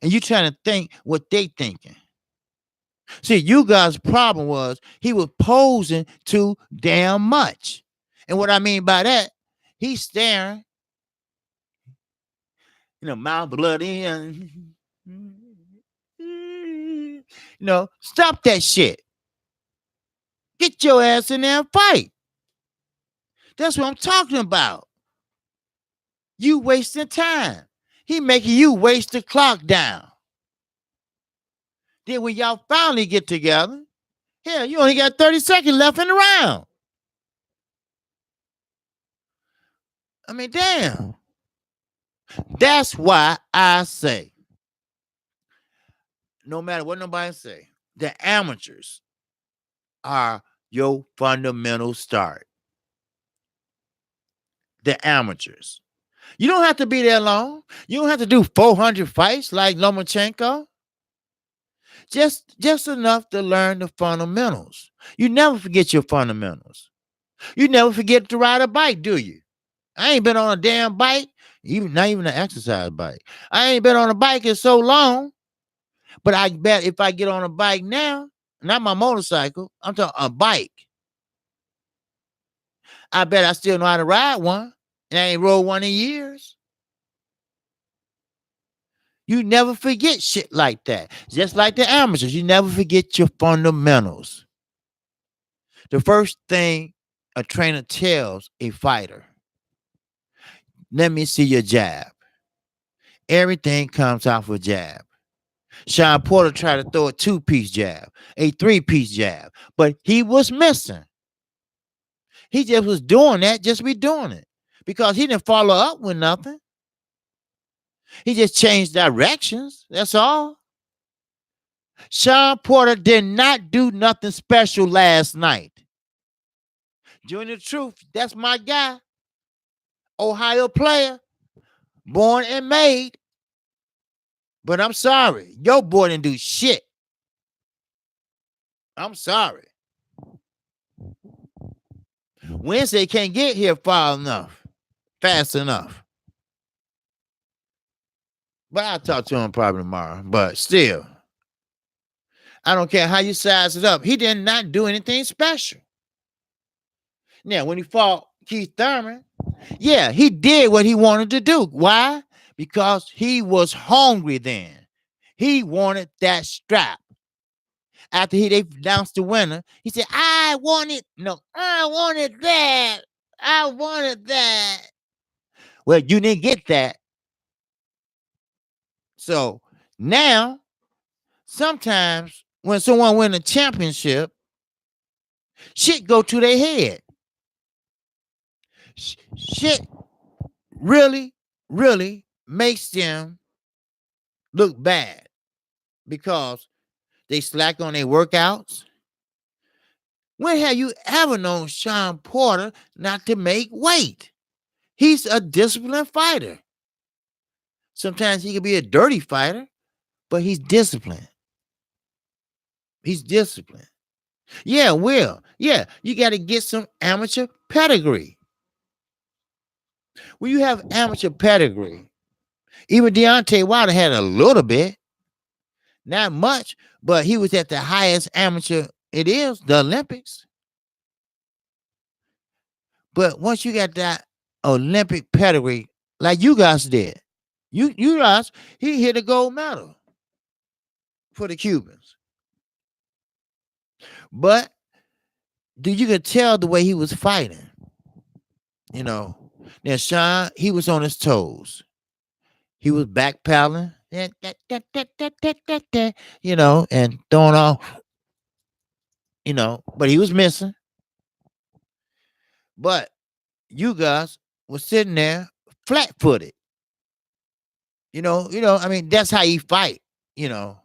and you trying to think what they thinking. See, Ugas' problem was he was posing too damn much. And what I mean by that, he's staring, mouth bloody, and stop that shit. Get your ass in there and fight. That's what I'm talking about. You wasting time. He making you waste the clock down. Then when y'all finally get together, hell, you only got 30 seconds left in the round. I mean, damn. That's why I say, no matter what nobody say, the amateurs are your fundamental start. The amateurs. You don't have to be there long. You don't have to do 400 fights like Lomachenko. Just enough to learn the fundamentals. You never forget your fundamentals. You never forget to ride a bike, do you? I ain't been on a damn bike, not even an exercise bike. I ain't been on a bike in so long, but I bet if I get on a bike now, not my motorcycle, I'm talking a bike, I bet I still know how to ride one, and I ain't rode one in years. You never forget shit like that. Just like the amateurs, you never forget your fundamentals. The first thing a trainer tells a fighter, let me see your jab. Everything comes off a jab. Sean Porter tried to throw a 2-piece jab, a 3-piece jab, but he was missing. He just was doing that, just be doing it, because he didn't follow up with nothing. He just changed directions. That's all. Sean Porter did not do nothing special last night. Junior Truth, that's my guy. Ohio player, born and made. But I'm sorry, your boy didn't do shit. I'm sorry. Wednesday can't get here fast enough. But I'll talk to him probably tomorrow. But still, I don't care how you size it up. He did not do anything special. Now, when he fought Keith Thurman, yeah, he did what he wanted to do. Why? Because he was hungry then. He wanted that strap. After they announced the winner, he said, I wanted that. I wanted that. Well, you didn't get that. So now, sometimes when someone win a championship, shit go to their head. Shit really, really makes them look bad because they slack on their workouts. When have you ever known Sean Porter not to make weight? He's a disciplined fighter. Sometimes he can be a dirty fighter, but he's disciplined. He's disciplined. Yeah, Will. Yeah, you got to get some amateur pedigree. When you have amateur pedigree, even Deontay Wilder had a little bit, not much, but he was at the highest amateur it is, the Olympics. But once you got that Olympic pedigree, like Ugas did, Ugas, he hit a gold medal for the Cubans. But you could tell the way he was fighting. You know, now Sean, he was on his toes. He was backpedaling, you know, and throwing off, you know, but he was missing. But you guys was sitting there flat-footed. I mean, that's how you fight, you know.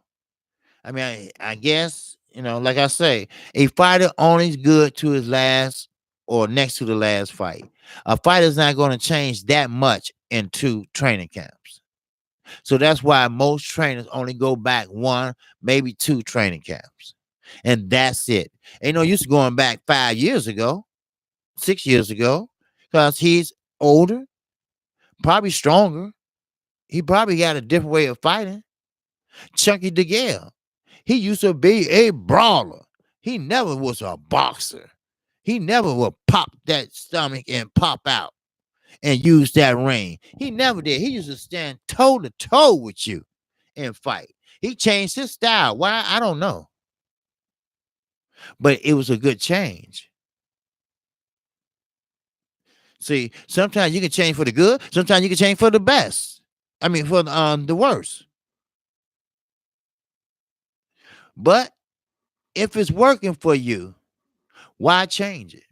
I mean, I guess, like I say, a fighter only is good to his last or next to the last fight. A fighter's not going to change that much in 2 training camps. So that's why most trainers only go back 1, maybe 2 training camps. And that's it. Ain't no use going back 5 years ago, 6 years ago, because he's older, probably stronger. He probably got a different way of fighting. Chunky DeGale, he used to be a brawler. He never was a boxer. He never would pop that stomach and pop out and use that ring. He never did. He used to stand toe to toe with you and fight. He changed his style. Why? I don't know. But it was a good change. See, sometimes you can change for the good. Sometimes you can change for the best. I mean, for the worst. But if it's working for you, why change it?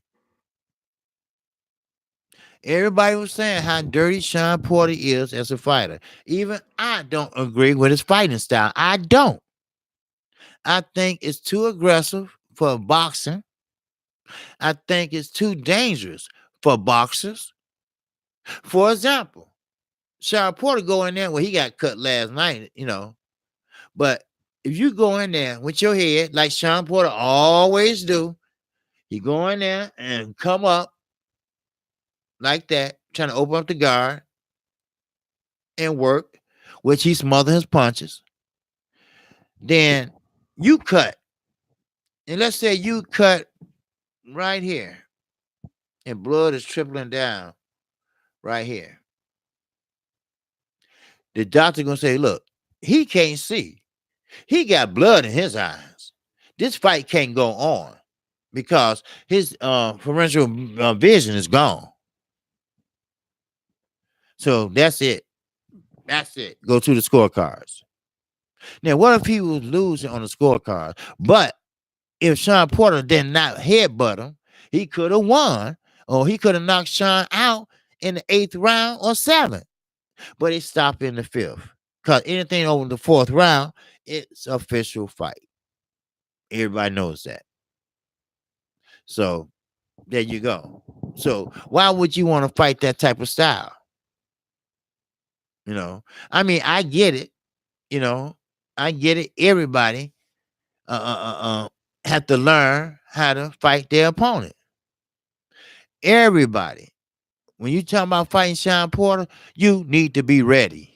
Everybody was saying how dirty Sean Porter is as a fighter. Even I don't agree with his fighting style. I don't. I think it's too aggressive for boxing. I think it's too dangerous for boxers. For example, Sean Porter go in there, well, he got cut last night, But if you go in there with your head, like Sean Porter always do, you go in there and come up like that, trying to open up the guard and work, which he smothers his punches. Then you cut. And let's say you cut right here and blood is trickling down right here. The doctor gonna say, look, he can't see. He got blood in his eyes. This fight can't go on because his peripheral vision is gone. So that's it. That's it. Go to the scorecards. Now, what if he was losing on the scorecard? But if Sean Porter did not headbutt him, he could have won, or he could have knocked Sean out in the 8th round or 7th. But he stopped in the 5th. Because anything over the 4th round, it's official fight. Everybody knows that. So there you go. So why would you want to fight that type of style? I mean, I get it. I get it. Everybody have to learn how to fight their opponent. Everybody. When you talking about fighting Sean Porter, you need to be ready.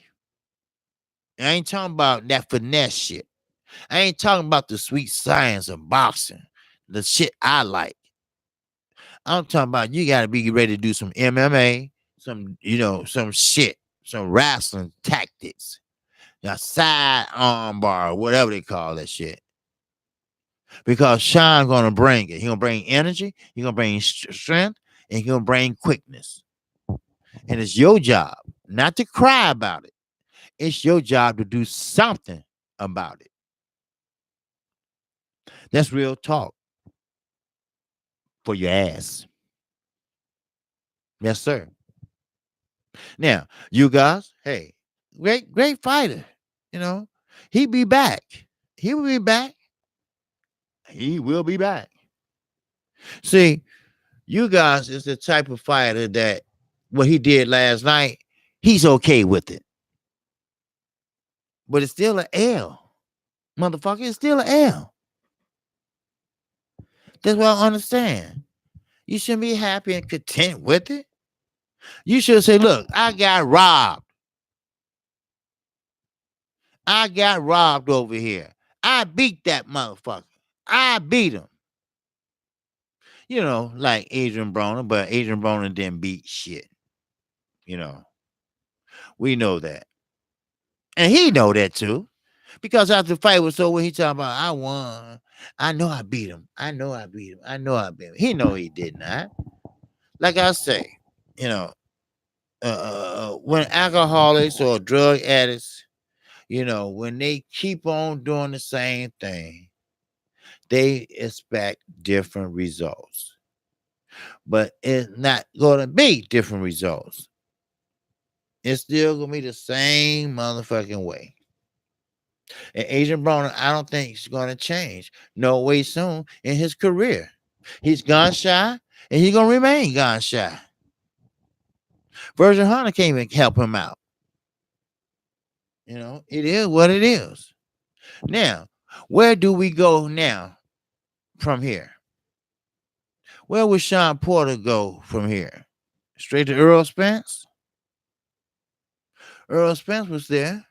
I ain't talking about that finesse shit. I ain't talking about the sweet science of boxing, the shit I like. I'm talking about you got to be ready to do some MMA, some shit, some wrestling tactics, a side arm bar, whatever they call that shit. Because Sean gonna bring it. He gonna bring energy. He gonna bring strength, and he gonna bring quickness. And it's your job not to cry about it. It's your job to do something about it. That's real talk for your ass. Yes, sir. Now, you guys, hey, great fighter. You know, he be back. He will be back. He will be back. See, you guys is the type of fighter that what he did last night, he's okay with it. But it's still an L. Motherfucker, it's still an L. That's what I understand. You shouldn't be happy and content with it. You should say, look, I got robbed. I got robbed over here. I beat that motherfucker. I beat him. You know, like Adrian Broner, but Adrian Broner didn't beat shit. You know, we know that. And he know that too. Because after the fight was over, he talking about, I won. I know I beat him. I know I beat him. I know I beat him. He know he did not. Like I say, you know, when alcoholics or drug addicts, you know, when they keep on doing the same thing, they expect different results. But it's not going to be different results. It's still going to be the same motherfucking way. And Adrian Broner, I don't think he's going to change no way soon in his career. He's gun shy, and he's going to remain gun shy. Virgil Hunter can't even help him out. You know, it is what it is. Now, where do we go now from here? Where would Sean Porter go from here? Straight to Earl Spence? Earl Spence was there.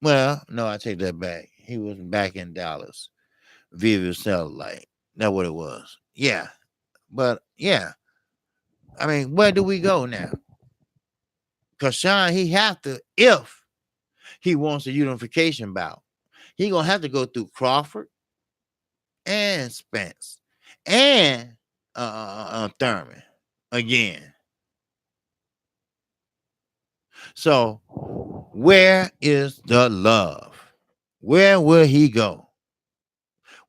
Well, no, I take that back. He was back in Dallas. Viva Satellite. That's what it was. Yeah. But yeah. I mean, where do we go now? Because Sean, he have to, if he wants a unification bout, he gonna have to go through Crawford and Spence and Thurman again. So where is the love? Where will he go?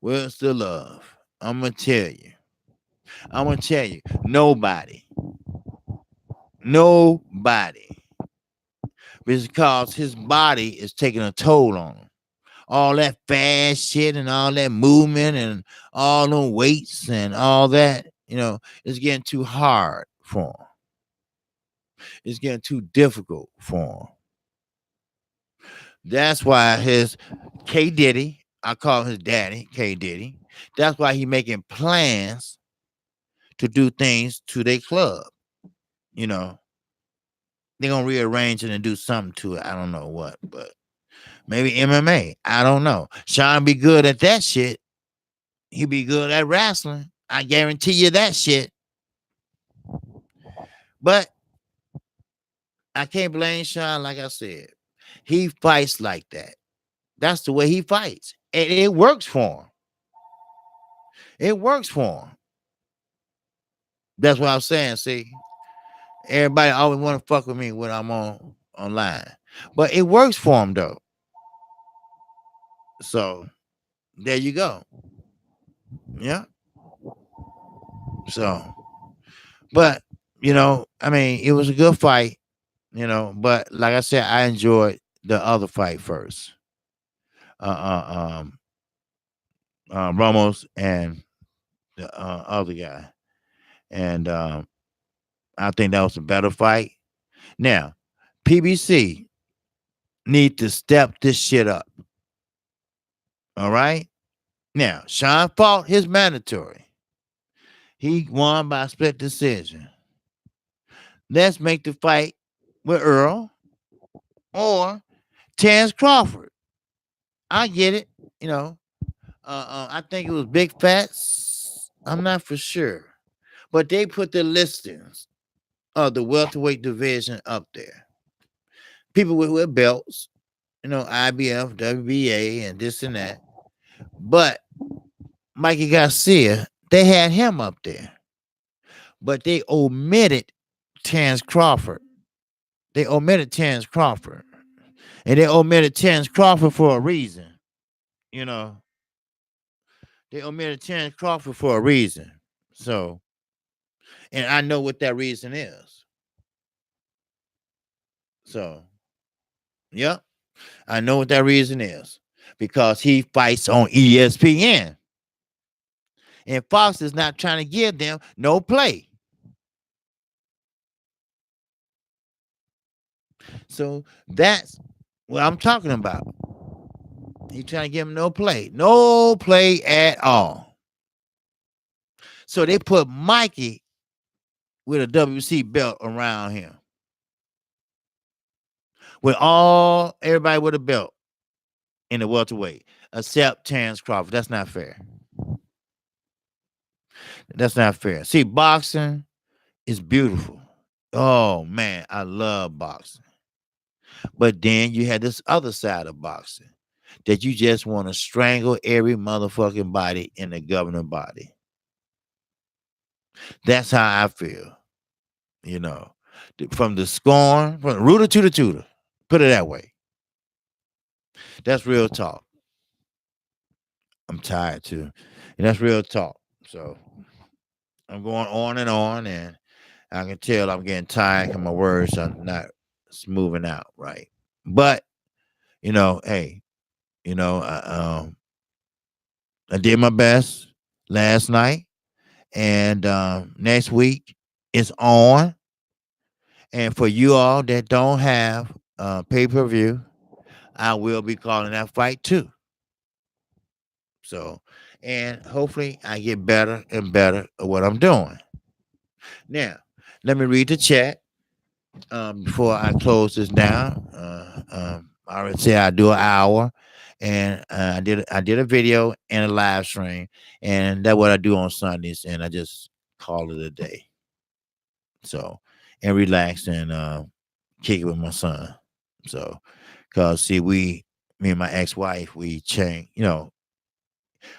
Where's the love? I'm gonna tell you. Nobody. Because his body is taking a toll on him. All that fast shit and all that movement and all them weights and all that, you know, it's getting too hard for him. It's getting too difficult for him. That's why his K Diddy, I call his daddy K Diddy. That's why he making plans to do things to their club. You know, they're gonna rearrange it and do something to it. I don't know what, but maybe MMA. I don't know. Sean be good at that shit. He be good at wrestling. I guarantee you that shit. But I can't blame Sean, like I said. He fights like that. That's the way he fights. And it works for him. It works for him. That's what I'm saying. See, everybody always want to fuck with me when I'm online. But it works for him though. So there you go. Yeah. So, but you know, I mean, it was a good fight, you know, but like I said, I enjoyed the other fight first. Uh, Ramos and the other guy. And I think that was a better fight. Now, PBC need to step this shit up. All right? Now, Sean fought his mandatory. He won by split decision. Let's make the fight with Earl or Terrence Crawford. I get it. you know, I think it was Big Fats. I'm not for sure, but they put the listings of the welterweight division up there. People with belts, IBF, WBA, and this and that. But Mikey Garcia, they had him up there, but they omitted Terrence Crawford. They omitted Terrence Crawford, and they omitted Terrence Crawford for a reason. You know, they omitted Terrence Crawford for a reason. So, and I know what that reason is. So, yep, I know what that reason is because he fights on ESPN, and Fox is not trying to give them no play. So that's what I'm talking about. He's trying to give him no play at all. So they put Mikey with a WC belt around him, with everybody with a belt in the welterweight, except Terrence Crawford. That's not fair. That's not fair. See, boxing is beautiful. Oh man, I love boxing. But then you had this other side of boxing that you just want to strangle every motherfucking body in the governing body. That's how I feel. You know, from the scorn, from the rooter to the tutor. Put it that way. That's real talk. I'm tired too. And that's real talk. So I'm going on, and I can tell I'm getting tired and my words are not moving out right. But, hey, I did my best last night. And next week is on. And for you all that don't have pay-per-view, I will be calling that fight too. So, and hopefully I get better and better at what I'm doing. Now, let me read the chat before I close this down. I already said I do an hour, and I did a video and a live stream, and that's what I do on Sundays, and I just call it a day. So, and relax and kick it with my son. So, cause see, me and my ex-wife, we change,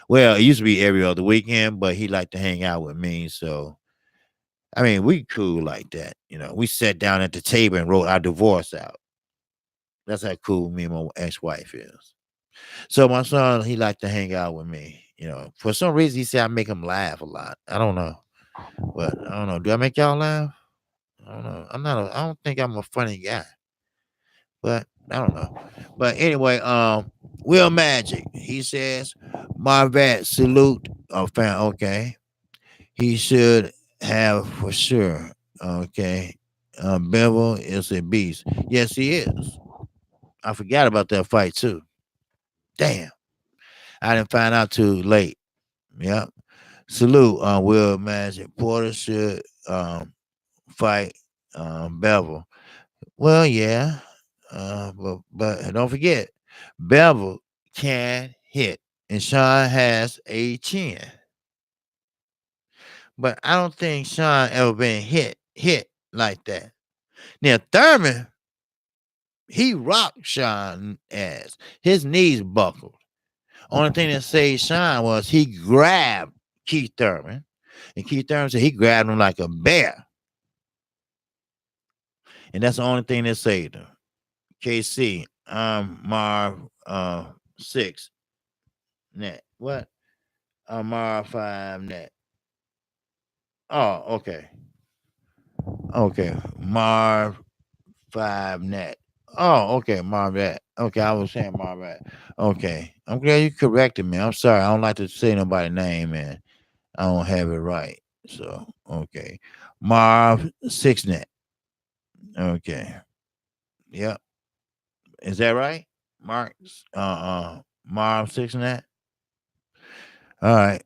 well, it used to be every other weekend, but he liked to hang out with me. So, I mean, we cool like that. We sat down at the table and wrote our divorce out. That's how cool me and my ex-wife is. So my son, he liked to hang out with me. For some reason, he said I make him laugh a lot. I don't know, but I don't know. Do I make y'all laugh? I don't know. I don't think I'm a funny guy, but I don't know. But anyway, Will Magic, he says, Marvat salute. Oh, fan. Okay, he should have for sure. Okay, Bevel is a beast. Yes, he is. I forgot about that fight too. Damn, I didn't find out too late. Yep. Salute, Will Magic. Porter should fight Bevel. Well, yeah, but don't forget, Bevel can hit, and Sean has a chin. But I don't think Sean ever been hit like that. Now Thurman, he rocked Sean ass. His knees buckled. Only thing that saved Sean was he grabbed Keith Thurman, and Keith Thurman said he grabbed him like a bear, and that's the only thing that saved him. KC, Marv 6 net. What? Marv 5 net. Oh, okay. Okay. Marv 5 net. Oh, okay, Marvet. Okay, I was saying Marvet. Okay. I'm glad you corrected me. I'm sorry. I don't like to say nobody's name and I don't have it right. So, okay. Marv 6 net. Okay. Yep. Is that right? Marv 6 net. All right.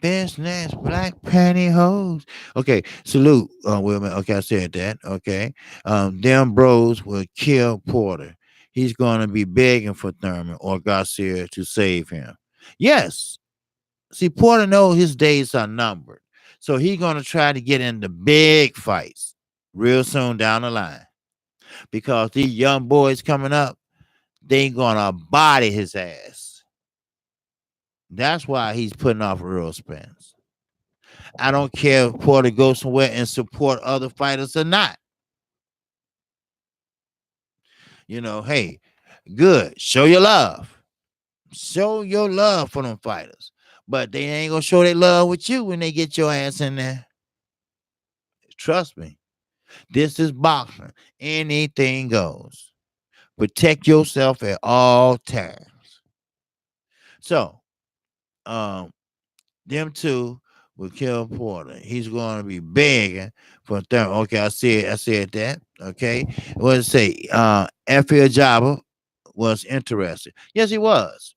Business, black pantyhose. Okay, salute, Wilman. Okay, I said that. Okay. Them bros will kill Porter. he's going to be begging for Thurman or Garcia to save him. Yes. See, Porter knows his days are numbered. So he's going to try to get into big fights real soon down the line. Because these young boys coming up, they ain't going to body his ass. That's why he's putting off Earl Spence. I don't care if Porter goes somewhere and support other fighters or not. Hey, good. Show your love. Show your love for them fighters. But they ain't gonna show their love with you when they get your ass in there. Trust me. This is boxing. Anything goes. Protect yourself at all times. So, them two will kill Porter. He's going to be begging for third. Okay, I said that. Okay. What did it say? Effie Jabba was interested. Yes, he was.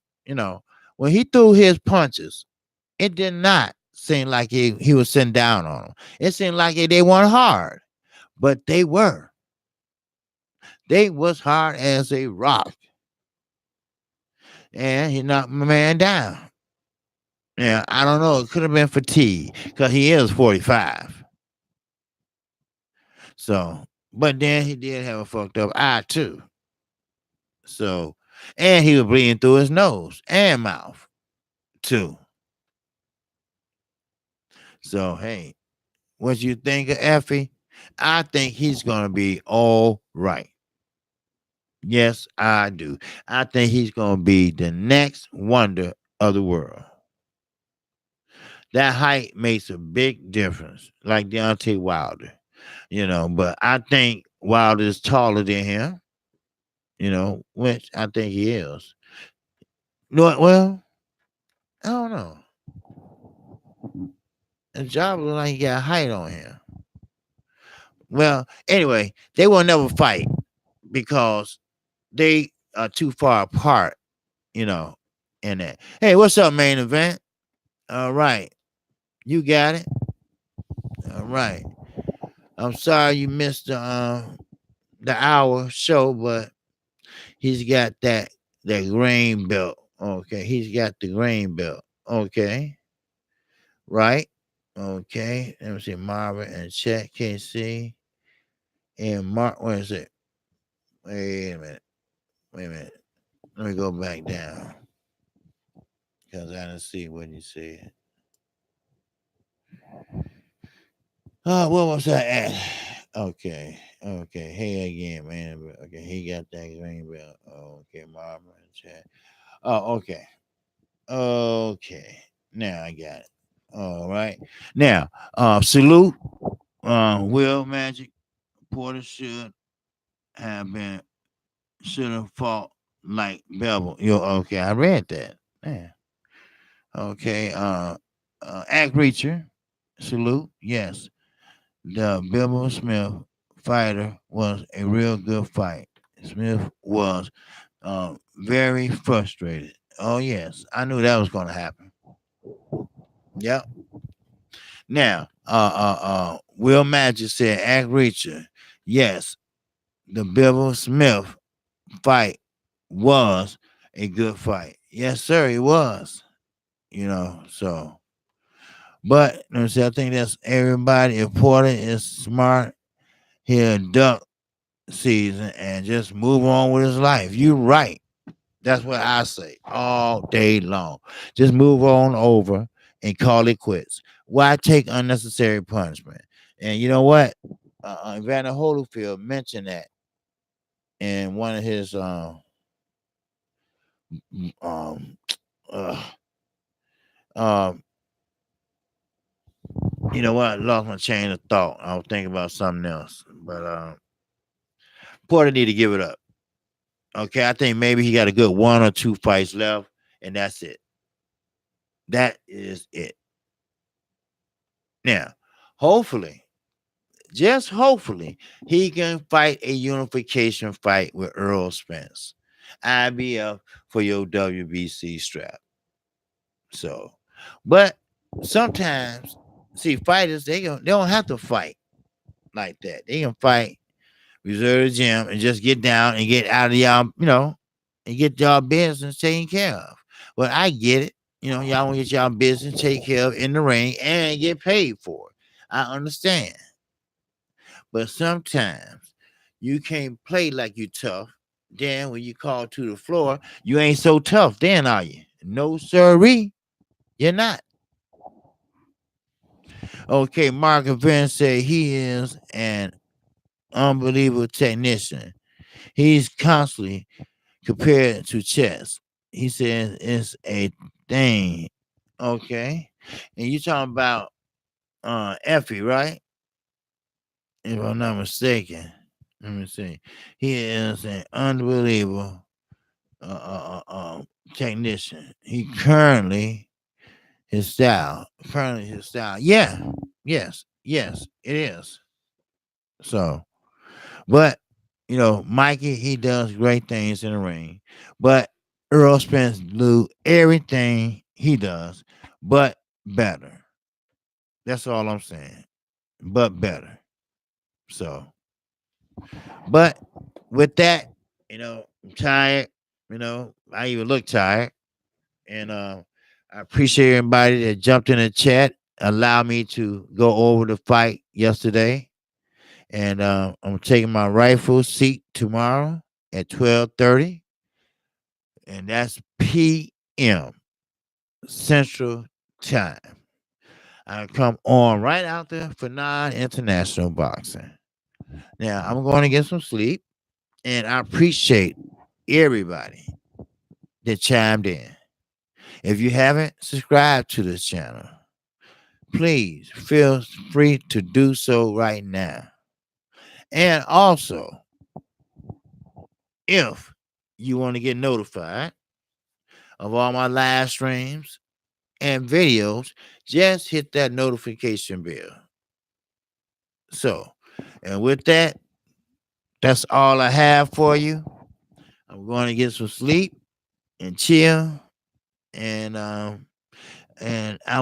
When he threw his punches, it did not seem like he was sitting down on them. It seemed like they weren't hard, but they were. They was hard as a rock. And he knocked my man down. Yeah, I don't know. It could have been fatigue because he is 45. So, but then he did have a fucked up eye too. So, and he was bleeding through his nose and mouth too. So, hey, what you think of Effie? I think he's going to be all right. Yes, I do. I think he's going to be the next wonder of the world. That height makes a big difference, like Deontay Wilder, but I think Wilder is taller than him, which I think he is. Well, I don't know. The job looks like he got height on him. Well, anyway, they will never fight because they are too far apart, in that. Hey, what's up, main event? All right. You got it. All right. I'm sorry you missed the hour show, but he's got that green belt. Okay. He's got the green belt. Okay. Right. Okay. Let me see. Marvin and Chet KC. And Mark, where is it? Wait a minute. Let me go back down. Because I didn't see what you said. Oh, what was I at? Okay. Hey again, man. Okay, he got that green belt. Okay, Marvin and Chet. Oh, okay. Okay. Now I got it. All right. Now, salute. Will Magic Porter should have fought like Bevel. Okay, I read that. Yeah. Okay. Act Reacher. Salute. Yes. The Bevel Smith fighter was a real good fight. Smith was very frustrated. Oh yes, I knew that was going to happen. Yep. Now, Will Magic said, "Act Reacher, yes, the Bevel Smith fight was a good fight. Yes, sir, it was. So, but let me say, I think that's everybody. If Porter is smart, he'll duck season and just move on with his life. You're right. That's what I say all day long. Just move on over and call it quits. Why take unnecessary punishment? And you know what? Evander Holyfield mentioned that in one of his um um you know what? I lost my chain of thought. I was thinking about something else. But Porter need to give it up. Okay, I think maybe he got a good 1 or 2 fights left, and that's it. That is it. Now, hopefully, just hopefully, he can fight a unification fight with Earl Spence. IBF for your WBC strap. So, but sometimes, see, fighters they don't have to fight like that. They can fight reserve the gym, and just get down and get out of y'all, and get y'all business taken care of. Well, I get it. Y'all want to get y'all business taken care of in the ring and get paid for it. I understand. But sometimes you can't play like you tough. Then when you call to the floor, you ain't so tough. Then are you? No, sirree, you're not. Okay, Mark Vince said he is an unbelievable technician. He's constantly compared to chess. He says it's a thing. Okay. And you talking about Effie, right? If I'm not mistaken. Let me see. He is an unbelievable technician. He currently his style. Yeah. Yes, it is. So, but Mikey, he does great things in the ring. But Earl Spence do everything he does, but better. That's all I'm saying. But better. So, but with that, I'm tired. I even look tired. And I appreciate everybody that jumped in the chat, allow me to go over the fight yesterday. And I'm taking my rightful seat tomorrow at 12:30, and that's p.m. Central Time. I come on right out there for non-international boxing. Now I'm going to get some sleep, and I appreciate everybody that chimed in. If you haven't subscribed to this channel, please feel free to do so right now. And also, if you want to get notified of all my live streams and videos, just hit that notification bell. So, and with that, that's all I have for you. I'm going to get some sleep and chill, and I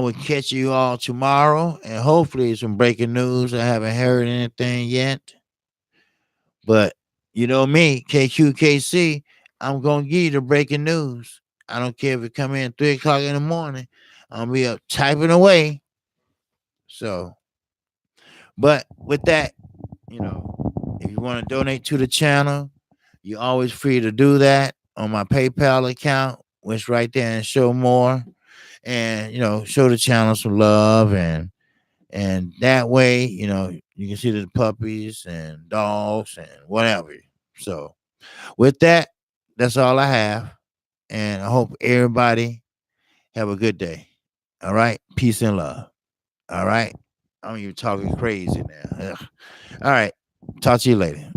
will catch you all tomorrow, and hopefully some breaking news. I haven't heard anything yet, but you know me, KQKC, I'm gonna give you the breaking news. I don't care if it come in 3 o'clock in the morning. I'll be up typing away. So, but with that, if you want to donate to the channel, you're always free to do that on my PayPal account, which right there and show more, and show the channel some love, and that way, you can see the puppies and dogs and whatever. So with that, that's all I have. And I hope everybody have a good day. All right. Peace and love. All right. I'm even talking crazy now. Ugh. All right. Talk to you later.